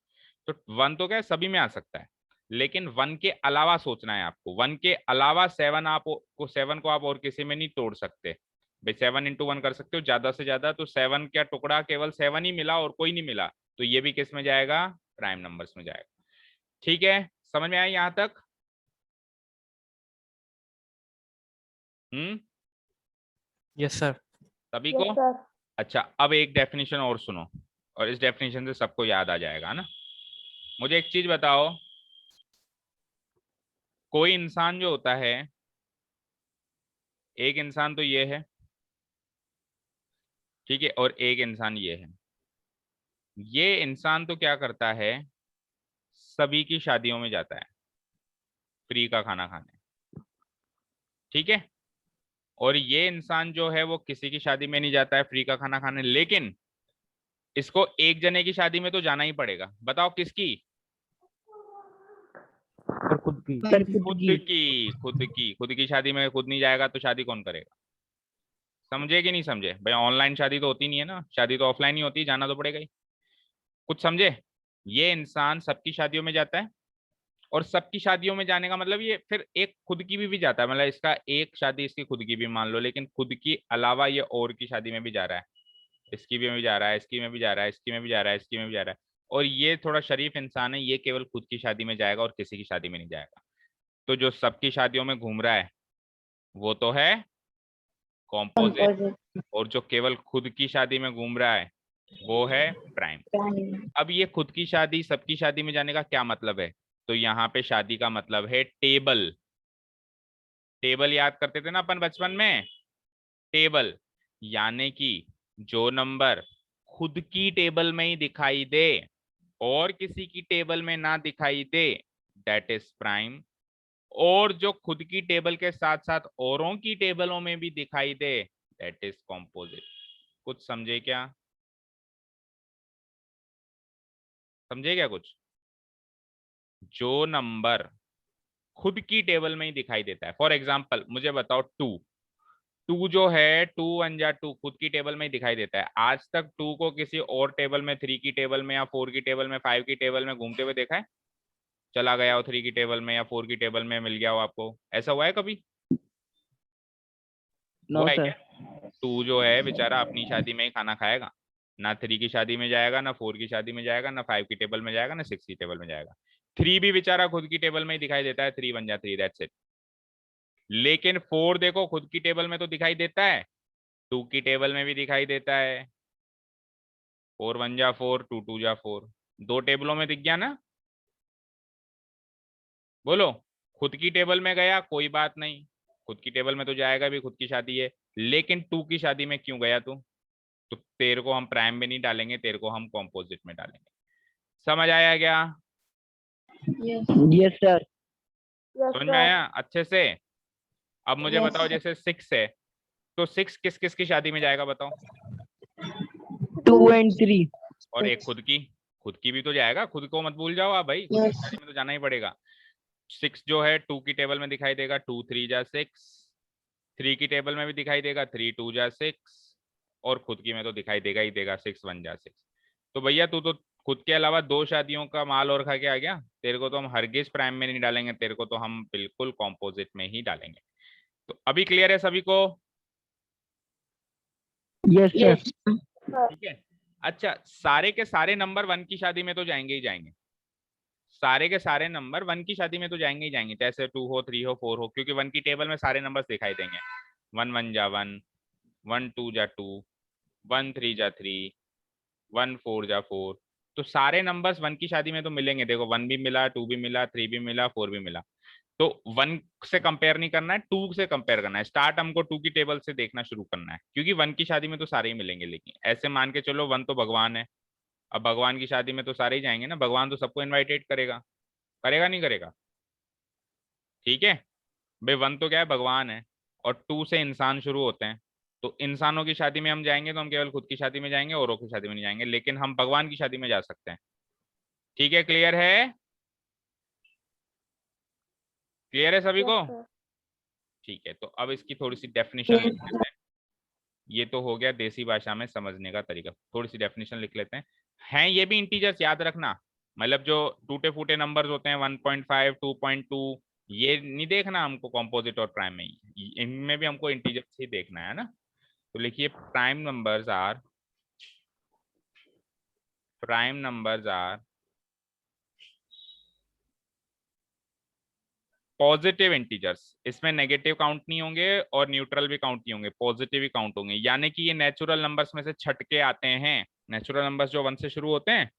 A: तो 1 तो क्या है, सभी में आ सकता है। लेकिन 1 के अलावा सोचना है आपको, 1 के अलावा 7 को आप और किसी में नहीं तोड़ सकते भाई। 7 into 1 कर सकते हो ज्यादा से ज्यादा, तो 7 का टुकड़ा केवल 7 ही मिला और कोई नहीं मिला, तो ये भी किस में जाएगा? प्राइम नंबर्स में जाएगा। ठीक है, समझ में आया यहां तक? हम्म,
D: यस सर।
A: सभी को? अच्छा, अब एक डेफिनेशन और सुनो, और इस डेफिनेशन से सबको याद आ जाएगा ना। मुझे एक चीज बताओ, कोई इंसान जो होता है, एक इंसान तो ये है, ठीक है, और एक इंसान ये है। ये इंसान तो क्या करता है, सभी की शादियों में जाता है फ्री का खाना खाने, ठीक है। और ये इंसान जो है वो किसी की शादी में नहीं जाता है फ्री का खाना खाने, लेकिन इसको एक जने की शादी में तो जाना ही पड़ेगा। बताओ किसकी?
D: और खुद की।
C: सर खुद
A: खुद
C: की।
A: की। खुद की शादी में खुद नहीं जाएगा तो शादी कौन करेगा? समझे कि नहीं समझे भाई? ऑनलाइन शादी तो होती नहीं है ना, शादी तो ऑफलाइन ही होती है, जाना तो पड़ेगा ही। कुछ समझे? ये इंसान सबकी शादियों में जाता है, और सबकी शादियों में जाने का मतलब ये फिर एक खुद की भी जाता है, मतलब इसका एक शादी इसकी खुद की भी मान लो, लेकिन खुद की अलावा ये और की शादी में भी जा रहा है, इसकी भी में भी जा रहा है, इसकी में भी जा रहा है, इसकी में भी जा रहा है, इसकी में भी जा रहा है। और ये थोड़ा शरीफ इंसान है, ये केवल खुद की शादी में जाएगा और किसी की शादी में नहीं जाएगा। तो जो सबकी शादियों में घूम रहा है वो तो है कॉम्पोजिट,
B: कॉम्पोजिट।
A: और जो केवल खुद की शादी में घूम रहा है वो है प्राइम।
B: Prime.
A: अब ये खुद की शादी सबकी शादी में जाने का क्या मतलब है? तो यहाँ पे शादी का मतलब है टेबल। टेबल याद करते थे ना अपन बचपन में, टेबल, यानी कि जो नंबर खुद की टेबल में ही दिखाई दे और किसी की टेबल में ना दिखाई दे, दैट इज प्राइम। और जो खुद की टेबल के साथ साथ औरों की टेबलों में भी दिखाई दे, दैट इज कॉम्पोजिट। कुछ समझे क्या? समझे क्या कुछ? जो नंबर खुद की टेबल में ही दिखाई देता है, फॉर एग्जाम्पल मुझे बताओ टू, टू जो है, टू वन जा टू, खुद की टेबल में ही दिखाई देता है। आज तक टू को किसी और टेबल में, थ्री की टेबल में या फोर की टेबल में, फाइव की टेबल में घूमते हुए देखा है? चला गया हो थ्री की टेबल में या फोर की टेबल में, मिल गया हो आपको, ऐसा हुआ है कभी?
C: नो
A: हुआ है
C: सर।
A: क्या? टू जो है बेचारा अपनी शादी में ही खाना खाएगा, ना थ्री की शादी में जाएगा, ना फोर की शादी में जाएगा, ना फाइव की टेबल में जाएगा, ना सिक्स की टेबल में जाएगा। थ्री भी बेचारा खुद की टेबल में ही दिखाई देता है, थ्री वन जा थ्री, दैट्स इट। लेकिन फोर देखो खुद की टेबल में तो दिखाई देता है, टू की टेबल में भी दिखाई देता है। फोर वन जा फोर, टू टू जा फोर, दो टेबलों में दिख गया ना। बोलो, खुद की टेबल में गया कोई बात नहीं, खुद की टेबल में तो जाएगा भी, खुद की शादी है। लेकिन टू की शादी में क्यों गया तू? तो तेरे को हम प्राइम में नहीं डालेंगे, तेरे को हम कॉम्पोजिट में डालेंगे। समझ आया क्या?
B: Yes.
C: Yes sir.
A: समझ में आया अच्छे से? अब मुझे
B: Yes.
A: बताओ, जैसे सिक्स है, तो सिक्स किस किस की शादी में जाएगा बताओ?
C: 2 and 3।
A: और एक खुद की, खुद की भी तो जाएगा, खुद को मत भूल जाओ आप भाई, खुद की
B: Yes.
A: शादी में तो जाना ही पड़ेगा। सिक्स जो है टू की टेबल में दिखाई देगा, टू थ्री जा सिक्स, थ्री की टेबल में भी दिखाई देगा, थ्री टू जा सिक्स, और खुद की में तो दिखाई देगा ही देगा, सिक्स वन जा सिक्स। तो भैया तू तो खुद के अलावा दो शादियों का माल और खा के आ गया, तेरे को तो हम हरगिज प्राइम में नहीं डालेंगे, तेरे को तो हम बिल्कुल कॉम्पोजिट में ही डालेंगे। तो अभी क्लियर है सभी को?
C: Yes sir.
B: Yes.
A: ठीक है। अच्छा, सारे के सारे नंबर वन की शादी में तो जाएंगे ही जाएंगे, सारे के सारे नंबर वन की शादी में तो जाएंगे ही जाएंगे, जैसे टू हो, थ्री हो, फोर हो, क्योंकि वन की टेबल में सारे नंबर्स दिखाई देंगे। वन वन जा वन, वन टू जा टू, वन थ्री जा थ्री, वन फोर जा फोर। तो सारे नंबर्स वन की शादी में तो मिलेंगे, देखो वन भी मिला, टू भी मिला, थ्री भी मिला, फोर भी मिला। तो वन से कंपेयर नहीं करना है, टू से कंपेयर करना है। स्टार्ट हमको टू की टेबल से देखना शुरू करना है, क्योंकि वन की शादी में तो सारे ही मिलेंगे। लेकिन ऐसे मान के चलो, वन तो भगवान है, अब भगवान की शादी में तो सारे ही जाएंगे ना, भगवान तो सबको इन्वाइटेड करेगा, करेगा नहीं करेगा? ठीक है भाई, वन तो क्या है, भगवान है, और टू से इंसान शुरू होते हैं। तो इंसानों की शादी में हम जाएंगे तो हम केवल खुद की शादी में जाएंगे, औरों की शादी में नहीं जाएंगे, लेकिन हम भगवान की शादी में जा सकते हैं। ठीक है, क्लियर है? क्लियर है सभी को? ठीक है, तो अब इसकी थोड़ी सी डेफिनेशन
B: Yes.
A: लिख लेते हैं। ये तो हो गया देसी भाषा में समझने का तरीका, थोड़ी सी डेफिनेशन लिख लेते हैं ये भी इंटीजर्स, याद रखना। मतलब जो टूटे फूटे नंबर्स होते हैं 1.5 2.2, ये नहीं देखना हमको कॉम्पोजिट और प्राइम में, इनमें भी हमको इंटीजर्स ही देखना है ना। तो लिखिए, prime numbers are positive integers. इसमें नेगेटिव काउंट नहीं होंगे और न्यूट्रल भी काउंट नहीं होंगे, पॉजिटिव ही काउंट होंगे, यानी कि ये नेचुरल नंबर्स में से छटके आते हैं। नेचुरल नंबर्स जो वन से शुरू होते हैं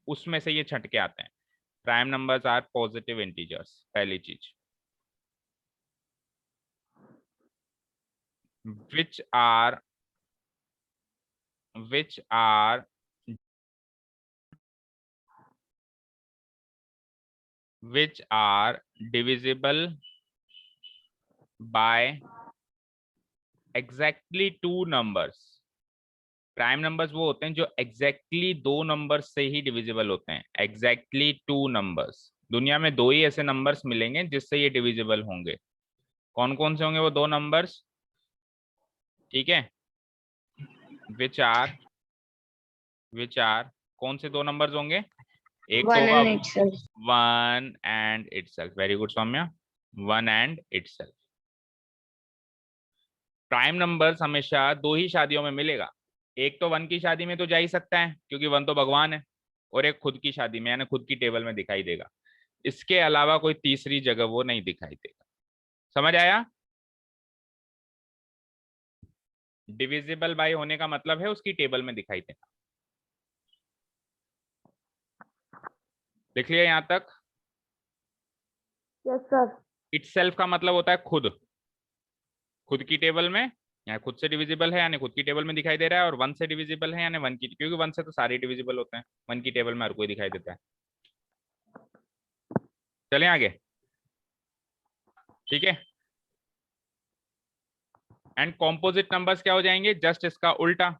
A: उसमें से ये छटके आते हैं। Prime numbers are positive integers, पहली चीज। Which are divisible by exactly two numbers. Prime numbers वो होते हैं जो एग्जैक्टली दो नंबर्स से ही डिविजिबल होते हैं, एग्जैक्टली टू नंबर्स। दुनिया में दो ही ऐसे नंबर्स मिलेंगे जिससे ये डिविजिबल होंगे। कौन कौन से होंगे वो दो नंबर्स? ठीक है, विच आर कौन से दो नंबर्स होंगे? एक तो
B: One
A: होगा
B: and itself.
A: One and itself, very good Saumya, one and itself. Prime numbers हमेशा दो ही शादियों में मिलेगा, एक तो वन की शादी में तो जा ही सकता है क्योंकि वन तो भगवान है, और एक खुद की शादी में यानी खुद की टेबल में दिखाई देगा। इसके अलावा कोई तीसरी जगह वो नहीं दिखाई देगा। समझ आया? डिविजिबल बाय होने का मतलब है उसकी टेबल में दिखाई देना। लिख लिया यहाँ तक?
B: Yes sir.
A: इटसेल्फ का मतलब होता है खुद, खुद की टेबल में, यानी खुद से डिविजिबल है यानी खुद की टेबल में दिखाई दे रहा है, और वन से डिविजिबल है यानी वन की, क्योंकि वन से तो सारे डिविजिबल होते हैं, वन की टेबल में हर कोई दिखाई देता है। चलें आगे, ठीक है। एंड कॉम्पोजिट नंबर्स क्या हो जाएंगे? जस्ट इसका उल्टा,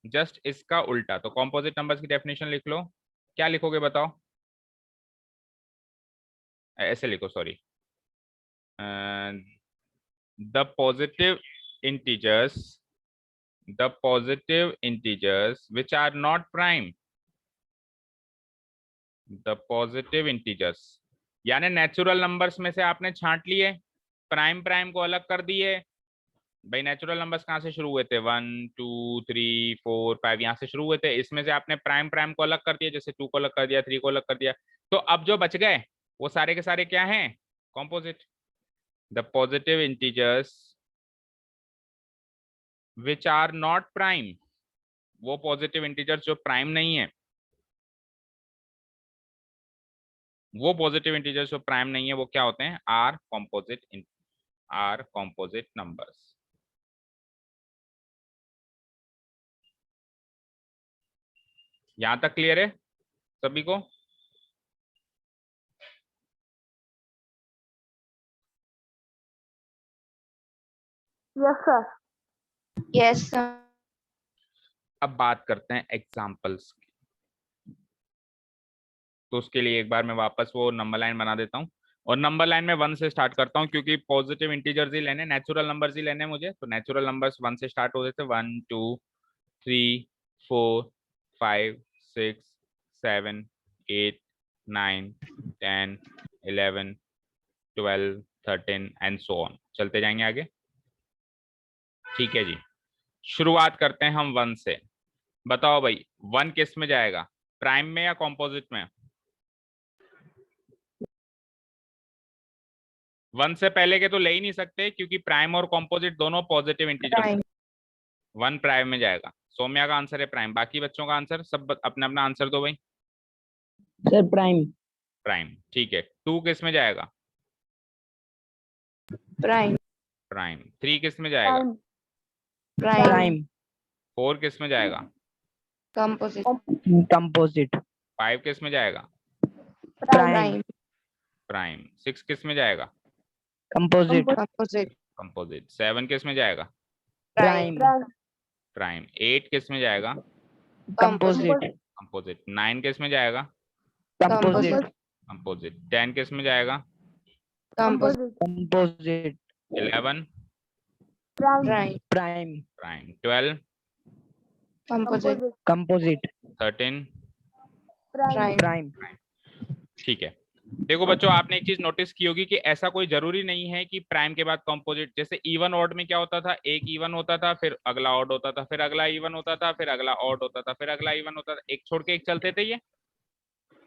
A: जस्ट इसका उल्टा। तो कॉम्पोजिट नंबर्स की डेफिनेशन लिख लो। क्या लिखोगे बताओ? ऐसे लिखो, sorry, the positive integers, the positive integers which are not prime, the positive integers यानी नेचुरल नंबर्स में से आपने छांट लिए, प्राइम प्राइम को अलग कर दिए। भाई नेचुरल नंबर्स कहाँ से शुरू हुए थे? 1 2 3 4 5 यहाँ से शुरू हुए थे। इसमें से आपने प्राइम प्राइम को अलग कर दिया, जैसे 2 को अलग कर दिया, 3 को अलग कर दिया। तो अब जो बच गए वो सारे के सारे क्या हैं? Composite. The positive integers which are not prime, वो पॉजिटिव इंटीजर्स जो प्राइम नहीं है, वो पॉजिटिव इंटीजर्स जो प्राइम नहीं है वो क्या होते हैं? Are composite numbers. यहां तक क्लियर है सभी को?
B: Yes sir. Yes sir.
A: अब बात करते हैं एग्जाम्पल्स की। तो उसके लिए एक बार मैं वापस वो नंबर लाइन बना देता हूँ, और नंबर लाइन में 1 से स्टार्ट करता हूँ, क्योंकि पॉजिटिव इंटीजर्स ही लेने, नेचुरल नंबर्स ही लेने मुझे। तो नेचुरल नंबर्स 1 से स्टार्ट होते थे, 1 2 3 4 5 6 7 8 9 10 11 12 13 एंड सो ऑन, चलते जाएंगे आगे। ठीक है जी, शुरुआत करते हैं हम 1 से। बताओ भाई 1 किस में जाएगा? प्राइम में या कॉम्पोजिट में? 1 से पहले के तो ले ही नहीं सकते, क्योंकि प्राइम और कॉम्पोजिट दोनों पॉजिटिव इंटीजर। 1 प्राइम में जाएगा। सौम्या का आंसर है प्राइम, बाकी बच्चों का आंसर, सब अपना अपना आंसर दो भाई।
C: Sir prime.
A: प्राइम, ठीक है। 2 किस में जाएगा?
B: प्राइम।
A: प्राइम। 3 किस में जाएगा?
C: प्राइम।
A: 4 किस में जाएगा?
B: कंपोजिट।
C: कंपोजिट।
A: 5 किस में जाएगा?
C: प्राइम।
A: प्राइम। 6 किस में जाएगा?
C: कंपोजिट।
B: कंपोजिट।
A: कंपोजिट। 7 किस में जाएगा?
C: प्राइम।
A: प्राइम। 8 किस में जाएगा?
C: कंपोजिट।
A: कंपोजिट। 9 किस में जाएगा?
C: कंपोजिट।
A: कंपोजिट। 10 किस में जाएगा?
B: Composite.
C: Composite.
A: 11
B: prime.
C: Prime.
A: Prime. 12
B: composite.
C: Composite.
A: 13
C: prime.
A: ठीक है। देखो बच्चों, आपने एक चीज नोटिस की होगी कि ऐसा कोई जरूरी नहीं है कि प्राइम के बाद कंपोजिट। जैसे इवन ऑड में क्या होता था? एक इवन होता था, फिर अगला ऑड होता था, फिर अगला इवन होता था, फिर अगला ऑड होता था, फिर अगला इवन होता था। एक छोड़ के एक चलते थे ये।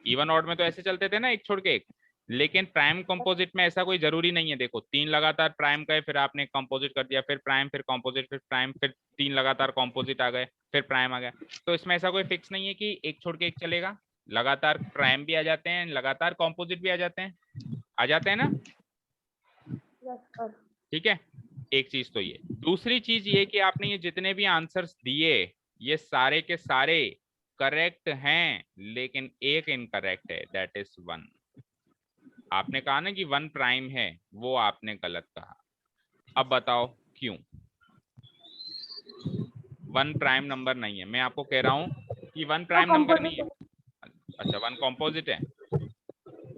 A: इवन ऑड में तो ऐसे चलते थे ना, एक छोड़ के एक। लेकिन प्राइम कंपोजिट में ऐसा कोई जरूरी नहीं है। देखो 3 लगातार प्राइम गए, फिर आपने कंपोजिट कर दिया, फिर प्राइम, फिर कंपोजिट, फिर प्राइम, फिर 3 लगातार कंपोजिट आ गए, फिर प्राइम आ गया। तो इसमें ऐसा कोई फिक्स नहीं है कि एक छोड़ के एक चलेगा। लगातार प्राइम भी आ जाते हैं, लगातार कंपोजिट भी आ जाते हैं ना। ठीक है, एक चीज तो ये। दूसरी चीज ये कि आपने ये जितने भी आंसर्स दिए, ये सारे के सारे करेक्ट हैं, लेकिन एक इनकरेक्ट है, दैट इज 1। आपने कहा ना कि 1 प्राइम है, वो आपने गलत कहा। अब बताओ क्यों? 1 प्राइम नंबर नहीं है। मैं आपको कह रहा हूं कि 1 प्राइम नंबर नहीं है। अच्छा, 1 कॉम्पोजिट है।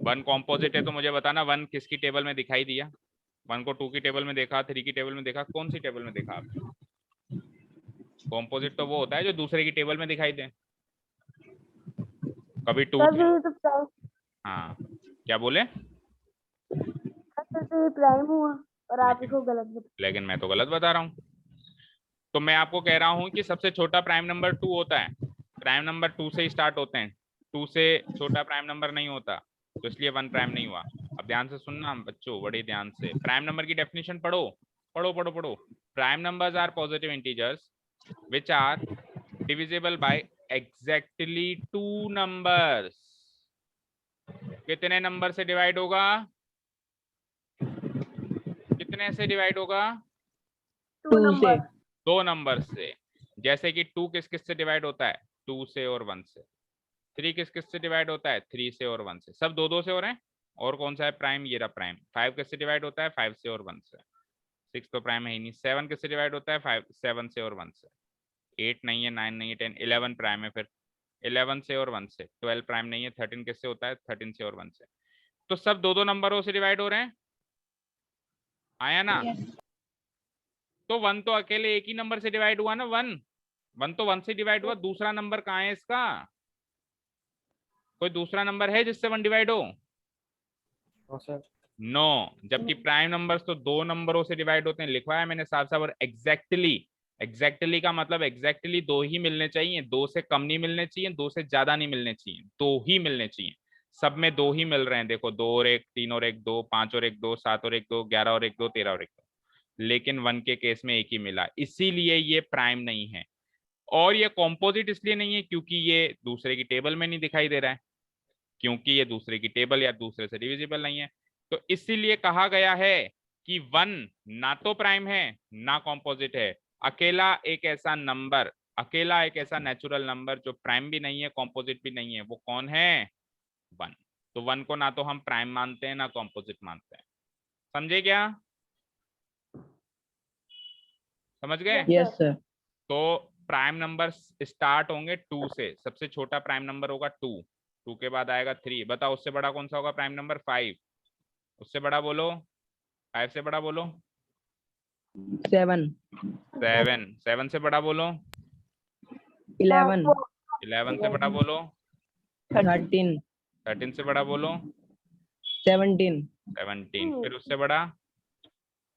A: 1 कॉम्पोजिट है तो मुझे बताना 1 किसकी टेबल में दिखाई दिया? 1 को 2 की टेबल में देखा, 3 की टेबल में देखा, कौन सी टेबल में देखा आपने? कॉम्पोजिट तो वो होता है जो दूसरे की टेबल में दिखाई दे। कभी 2 हाँ, क्या बोले?
B: प्राइम हुआ और आप इसको गलत बता।
A: लेकिन मैं तो गलत बता रहा हूँ। तो मैं आपको कह रहा हूँ कि सबसे छोटा प्राइम नंबर 2 होता है। प्राइम नंबर 2 से ही स्टार्ट होते हैं, 2 से छोटा प्राइम नंबर नहीं होता, तो इसलिए 1 प्राइम नहीं हुआ। अब ध्यान से सुनना बच्चों, बड़े ध्यान से। प्राइम नंबर की डेफिनेशन पढ़ो पढ़ो पढ़ो पढ़ो। Prime numbers are positive integers which are divisible by exactly 2 numbers। कितने नंबर से डिवाइड होगा? कितने से डिवाइड होगा?
C: 2 से।
A: 2 नंबर से। जैसे कि 2 किस किस से डिवाइड होता है? 2 से और 1 से। 3 किस किस से डिवाइड होता है? 3 से और 1 से। सब 2 2 से हो रहे हैं। और कौन सा है प्राइम? ये रहा प्राइम। 5 किस से डिवाइड होता है? 5 से और 1 से। 6 तो प्राइम है ही नहीं। 7 किस से डिवाइड होता है? 7 से और 1 से। 8 नहीं है, 9 नहीं है, 10, 11 प्राइम है फिर। 11 से और 1 से। 12 प्राइम नहीं है। 13 किससे होता है? 13 से और 1 से। तो सब 2 2 नंबरों से डिवाइड हो रहे हैं। आया ना? तो 1 तो अकेले एक ही नंबर से डिवाइड हुआ ना। 1 तो 1 से डिवाइड हुआ। दूसरा नंबर कहाँ है इसका? कोई दूसरा नंबर है जिससे 1 डिवाइड हो?
D: Sir
A: no. जबकि प्राइम नंबर्स तो 2 नंबरों से डिवाइड होते हैं। लिखवाया है मैंने साफ साफ। और एग्जैक्टली, एग्जैक्टली का मतलब एग्जैक्टली 2 ही मिलने चाहिए। 2 से कम नहीं मिलने चाहिए, 2 से ज्यादा नहीं मिलने चाहिए, 2 ही मिलने चाहिए। सब में 2 ही मिल रहे हैं। देखो 2 और 1, 3 और 1 2, 5 और 1 2, 7 और 1 2, 11 और 1 2, 13 और 1 2। लेकिन 1 के केस में एक ही मिला, इसीलिए ये प्राइम नहीं है। और ये कॉम्पोजिट इसलिए नहीं है क्योंकि ये दूसरे की टेबल में नहीं दिखाई दे रहा है, क्योंकि ये दूसरे की टेबल या दूसरे से डिविजिबल नहीं है। तो इसीलिए कहा गया है कि 1 ना तो प्राइम है ना कॉम्पोजिट है। अकेला एक ऐसा नंबर, अकेला एक ऐसा नेचुरल नंबर जो प्राइम भी नहीं है कॉम्पोजिट भी नहीं है, वो कौन है? 1। तो 1 को ना तो हम प्राइम मानते हैं ना कॉम्पोजिट मानते हैं। समझे क्या? समझ गए?
C: Yes sir.
A: तो प्राइम नंबर स्टार्ट होंगे 2 से। सबसे छोटा प्राइम नंबर होगा 2। 2 के बाद आएगा 3। बताओ उससे बड़ा कौन सा होगा? Prime number 5। उससे बड़ा बोलो। 5 से बड़ा बोलो।
C: 7,
A: 7। 7 से बड़ा बोलो।
C: 11,
A: 11 से बड़ा बोलो।
C: 13,
A: 13 से बड़ा बोलो।
C: 17,
A: 17। फिर उससे बड़ा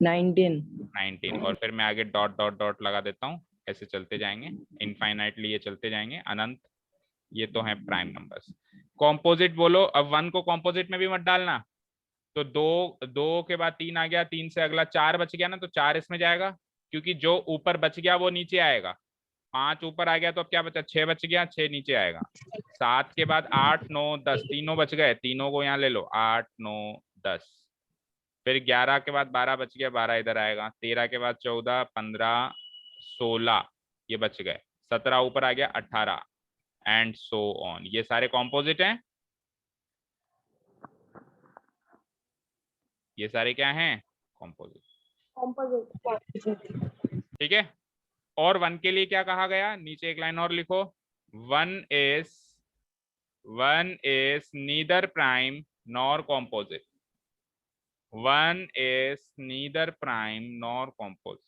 C: 19,
A: 19। और फिर मैं आगे डॉट डॉट डॉट लगा देता हूँ। ऐसे चलते जाएंगे इनफाइनाइटली, ये चलते जाएंगे अनंत। ये तो है प्राइम नंबर्स। कॉम्पोजिट बोलो। अब 1 को कॉम्पोजिट में भी मत डालना। तो 2 के बाद 3 आ गया, 3 से अगला 4 बच गया ना, तो 4 इसमें जाएगा, क्योंकि जो ऊपर बच गया वो नीचे आएगा। 5 ऊपर आ गया तो अब क्या बचा? 6 बच गया, 6 नीचे आएगा। 7 के बाद 8 9 10, तीनों बच गए, तीनों को यहाँ ले लो। 8 9 10। फिर 11 के बाद 12 बच गया, 12 इधर आएगा। 13 के बाद 14 15 16 ये बच गए। 17 ऊपर आ गया, 18 एंड सो ऑन। ये सारे कॉम्पोजिट हैं। ये सारे क्या हैं? कॉम्पोजिट। ठीक है। और 1 के लिए क्या कहा गया? नीचे एक लाइन और लिखो। 1 is neither prime nor composite. 1 is neither prime nor composite.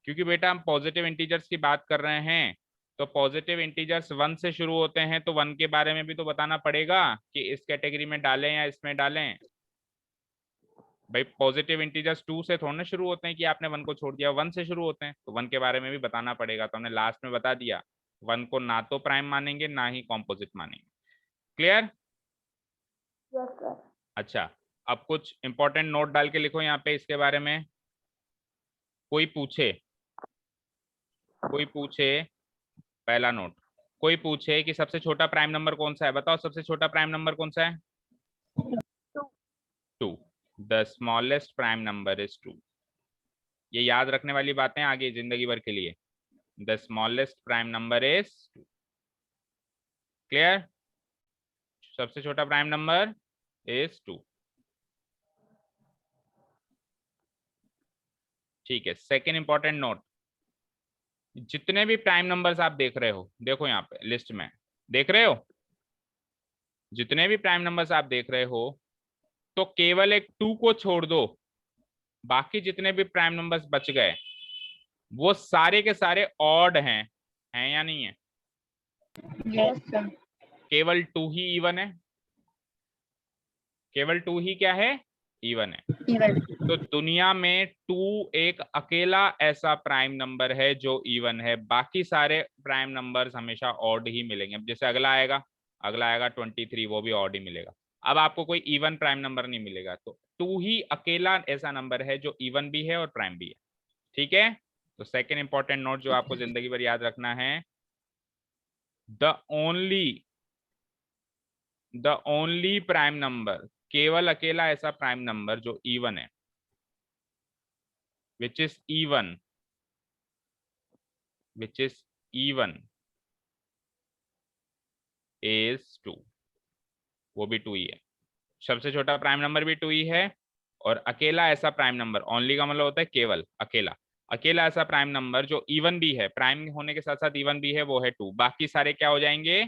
A: क्योंकि बेटा हम पॉजिटिव इंटीजर्स की बात कर रहे हैं, तो पॉजिटिव इंटीजर्स 1 से शुरू होते हैं, तो 1 के बारे में भी तो बताना पड़ेगा कि इस कैटेगरी में डालें या इसमें डालें। भाई पॉजिटिव इंटीजर्स 2 से थोड़ा ना शुरू होते हैं कि आपने 1 को छोड़ दिया, 1 से शुरू होते हैं, तो 1 के बारे में भी बताना पड़ेगा। तो हमने लास्ट में बता दिया 1 को ना तो प्राइम मानेंगे ना ही कॉम्पोजिट मानेंगे। क्लियर? अच्छा, अब कुछ इंपॉर्टेंट नोट डाल के लिखो यहाँ पे इसके बारे में। कोई पूछे पहला नोट, कोई पूछे कि सबसे छोटा प्राइम नंबर कौन सा है, बताओ सबसे छोटा प्राइम नंबर कौन सा है? 2। The smallest prime number is 2। ये याद रखने वाली बातें आगे जिंदगी भर के लिए। The smallest prime number is 2। Clear? सबसे छोटा प्राइम नंबर इज 2। ठीक है। सेकेंड इंपॉर्टेंट नोट, जितने भी प्राइम नंबर्स आप देख रहे हो, देखो यहाँ पे लिस्ट में देख रहे हो, जितने भी प्राइम नंबर्स आप देख रहे हो, तो केवल एक 2 को छोड़ दो, बाकी जितने भी प्राइम नंबर्स बच गए वो सारे के सारे ऑड हैं या नहीं है?
B: Yes sir.
A: केवल 2 ही इवन है। केवल 2 ही क्या है? इवन है।
B: इवन।
A: तो दुनिया में 2 एक अकेला ऐसा प्राइम नंबर है जो इवन है। बाकी सारे प्राइम नंबर्स हमेशा ऑड ही मिलेंगे। अब जैसे अगला आएगा 23, वो भी ऑड ही मिलेगा। अब आपको कोई इवन प्राइम नंबर नहीं मिलेगा। तो 2 ही अकेला ऐसा नंबर है जो इवन भी है और प्राइम भी है। ठीक है। तो सेकेंड इंपॉर्टेंट नोट जो आपको जिंदगी भर याद रखना है, the only the only prime number, केवल अकेला ऐसा प्राइम नंबर जो इवन है, which is even, which is even is 2, वो भी 2 ही है। सबसे छोटा प्राइम नंबर भी 2 ही है, और अकेला ऐसा प्राइम नंबर, ओनली का मतलब होता है केवल, अकेला, अकेला ऐसा प्राइम नंबर जो इवन भी है, प्राइम होने के साथ साथ इवन भी है, वो है 2। बाकी सारे क्या हो जाएंगे,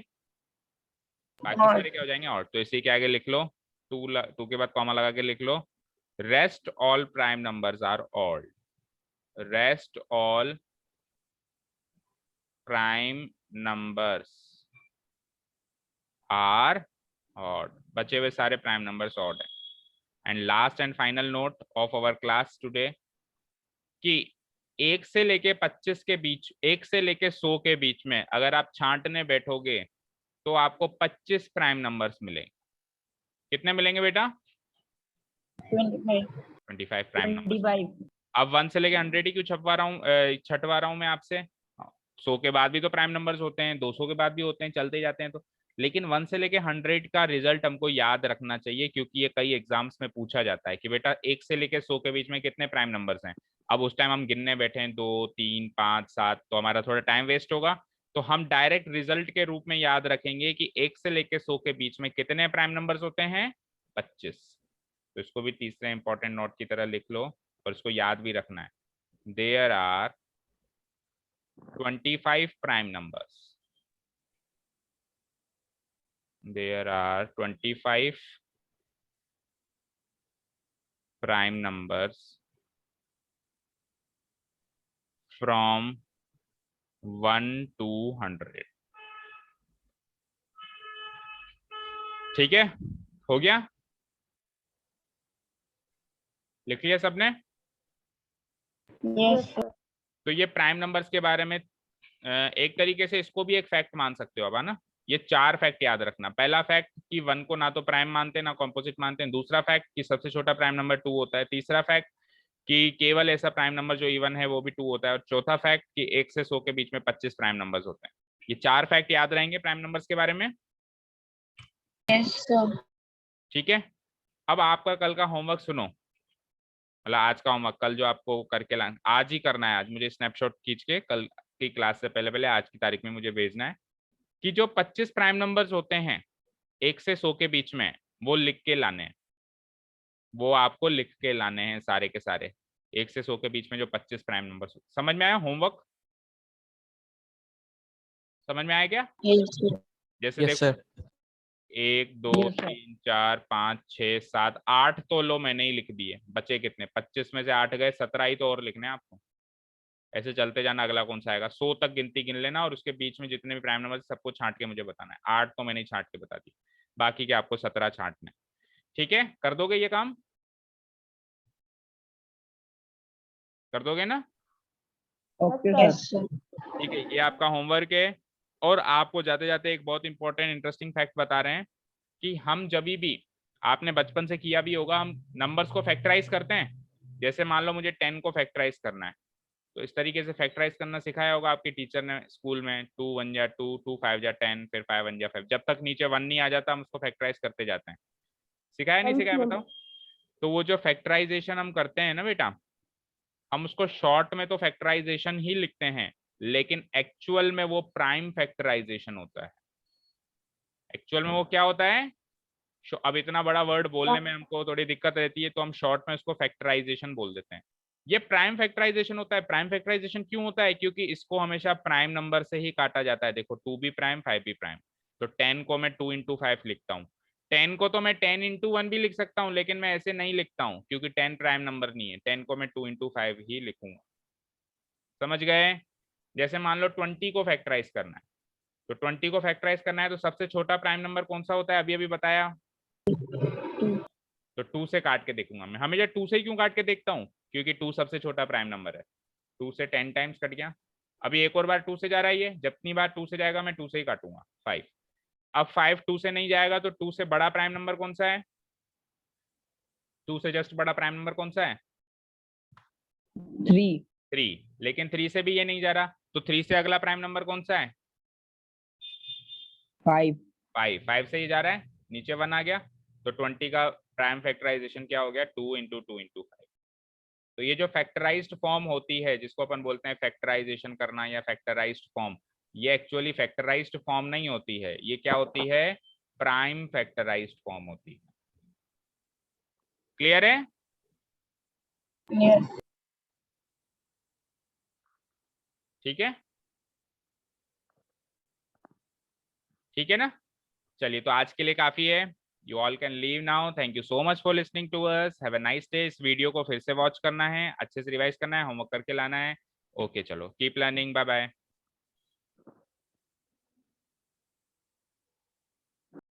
A: बाकी सारे क्या हो जाएंगे और। तो इसी के आगे लिख लो 2 के बाद कॉमा लगा के लिख लो, rest all prime numbers are odd, rest all prime numbers are odd, बचे हुए सारे प्राइम नंबर्स ऑड है। And last and final note of our class today कि 1 से लेके 25 के बीच, 1 से लेके 100 के बीच में अगर आप छांटने बैठोगे तो आपको 25 प्राइम नंबर्स मिलेंगे। कितने मिलेंगे बेटा? 25 प्राइम नंबर्स।
C: 25।
A: अब 1 से लेके 100 ही क्यों छपवा रहा हूँ, छटवा रहा हूँ मैं आपसे? 100 के बाद भी तो प्राइम नंबर्स होते हैं, 200 के बाद भी होते हैं, चलते जाते हैं। तो लेकिन 1 से लेके 100 का रिजल्ट हमको याद रखना चाहिए, क्योंकि ये कई एग्जाम्स में पूछा जाता है कि बेटा 1 से लेके 100 के बीच में कितने प्राइम नंबर्स हैं। अब उस टाइम हम गिनने बैठे हैं 2 3 5 7, तो हमारा थोड़ा टाइम वेस्ट होगा। तो हम डायरेक्ट रिजल्ट के रूप में याद रखेंगे कि 1 से लेके 100 के बीच में कितने प्राइम नंबर्स होते हैं, 25। तो इसको भी तीसरे इंपॉर्टेंट नोट की तरह लिख लो और इसको याद भी रखना है। There are 25 prime numbers. There are 25 prime numbers from 1 to 100. ठीक है, हो गया? लिख लिया सबने?
B: Yes, sir.
A: तो ये प्राइम नंबर्स के बारे में एक तरीके से इसको भी एक फैक्ट मान सकते हो अब, है ना? ये 4 फैक्ट याद रखना। पहला फैक्ट कि 1 को ना तो प्राइम मानते ना कॉम्पोजिट मानते हैं। दूसरा फैक्ट कि सबसे छोटा प्राइम नंबर 2 होता है। तीसरा फैक्ट कि केवल ऐसा प्राइम नंबर जो इवन है वो भी 2 होता है। और चौथा फैक्ट कि 1 से 100 के बीच में 25 प्राइम नंबर्स होते हैं। ये 4 फैक्ट याद रहेंगे प्राइम नंबर्स के बारे में।
B: Yes, sir.
A: ठीक है, अब आपका कल का होमवर्क सुनो, मतलब आज का होमवर्क, कल जो आपको करके लाना, आज ही करना है। आज मुझे स्नैपशॉट खींच के कल की क्लास से पहले पहले आज की तारीख में मुझे भेजना है कि जो 25 प्राइम नंबर्स होते हैं 1 से 100 के बीच में, वो लिख के लाने हैं। वो आपको लिख के लाने हैं सारे के सारे, 1 से 100 के बीच में जो 25 प्राइम नंबर्स। समझ में आया होमवर्क? समझ में आया क्या?
B: Yes, sir.
A: जैसे
D: Yes,
A: देखो
D: sir.
A: 1 2
C: Yes, sir.
A: 3 4 5 6 7 8 तो लो मैंने ही लिख दिए। बचे कितने? 25 में से 8 गए, 17 ही तो और लिखने हैं आपको। ऐसे चलते जाना, अगला कौन सा आएगा। 100 तक गिनती गिन लेना और उसके बीच में जितने भी प्राइम नंबर सबको छांट के मुझे बताना है। 8 तो मैंने छांट के बता दी, बाकी के आपको 17 छांटने। ठीक है, कर दोगे ये काम? कर दोगे ना?
C: Okay,
B: Yes,
C: sir.
B: sir.
A: ठीक है, ये आपका होमवर्क है। और आपको जाते जाते एक बहुत इंपॉर्टेंट इंटरेस्टिंग फैक्ट बता रहे हैं कि हम जब भी, आपने बचपन से किया भी होगा, हम नंबर्स को फैक्टराइज करते हैं। जैसे मान लो मुझे 10 को फैक्टराइज करना है, तो इस तरीके से फैक्टराइज करना सिखाया होगा आपके टीचर ने स्कूल में। 2 1 जा 2, 2 5 जा 10, फिर 5 1 जा 5। जब तक नीचे 1 नहीं आ जाता हम उसको फैक्टराइज करते जाते हैं। सिखाया नहीं सिखाया बताओ? तो वो जो फैक्टराइजेशन हम करते हैं ना बेटा, हम उसको शॉर्ट में तो फैक्टराइजेशन ही लिखते हैं, लेकिन एक्चुअल में वो प्राइम फैक्टराइजेशन होता है। एक्चुअल में वो क्या होता है? अब इतना बड़ा वर्ड बोलने में हमको थोड़ी दिक्कत रहती है, तो हम शॉर्ट में उसको फैक्टराइजेशन बोल देते हैं। ये प्राइम फैक्टराइजेशन होता है। प्राइम फैक्टराइजेशन क्यों होता है? क्योंकि इसको हमेशा प्राइम नंबर से ही काटा जाता है। देखो 2 भी प्राइम 5 भी प्राइम। तो 10 को मैं 2 into 5 लिखता हूँ। 10 को तो मैं 10 into 1 भी लिख सकता हूँ, लेकिन मैं ऐसे नहीं लिखता हूँ क्योंकि 10 प्राइम नंबर नहीं है। 10 को मैं 2 into 5 ही लिखूंगा। समझ गए? जैसे मान लो 20 को फैक्टराइज करना है, तो 20 को फैक्टराइज करना है तो सबसे छोटा प्राइम नंबर कौन सा होता है? अभी अभी बताया, तो 2 से काट के देखूंगा मैं। हमेशा 2 से क्यों काट के देखता हूँ? क्योंकि 2 सबसे छोटा प्राइम नंबर है। 2 से 10 टाइम्स कट गया। अभी एक और बार 2 से जा रहा है ये, जितनी बार 2 से जाएगा मैं 2 से ही काटूंगा। 5। अब 5 2 से नहीं जाएगा, तो 2 से बड़ा प्राइम नंबर कौन सा है? 2 से जस्ट बड़ा प्राइम नंबर कौन सा है?
C: 3.
A: 3। लेकिन 3 से भी ये नहीं जा रहा, तो 3 से अगला प्राइम नंबर कौन सा है?
C: 5.
A: 5। 5 से ये जा रहा है, नीचे 1 आ गया, तो 20 का प्राइम फैक्टराइजेशन क्या हो गया, 2 इंटू 2 इंटू 5। तो ये जो फैक्टराइज्ड फॉर्म होती है जिसको अपन बोलते हैं फैक्टराइजेशन करना या फैक्टराइज्ड फॉर्म, ये एक्चुअली फैक्टराइज्ड फॉर्म नहीं होती है, ये क्या होती है, प्राइम फैक्टराइज्ड फॉर्म होती है। क्लियर है?
B: Yes.
A: ठीक है, ठीक है ना। चलिए, तो आज के लिए काफी है। You all can leave now. Thank you so much for listening to us. Have a nice day. इस वीडियो को फिर से वॉच करना है, अच्छे से रिवाइज करना है, होमवर्क करके लाना है। ओके, चलो, कीप लर्निंग, बाय बाय।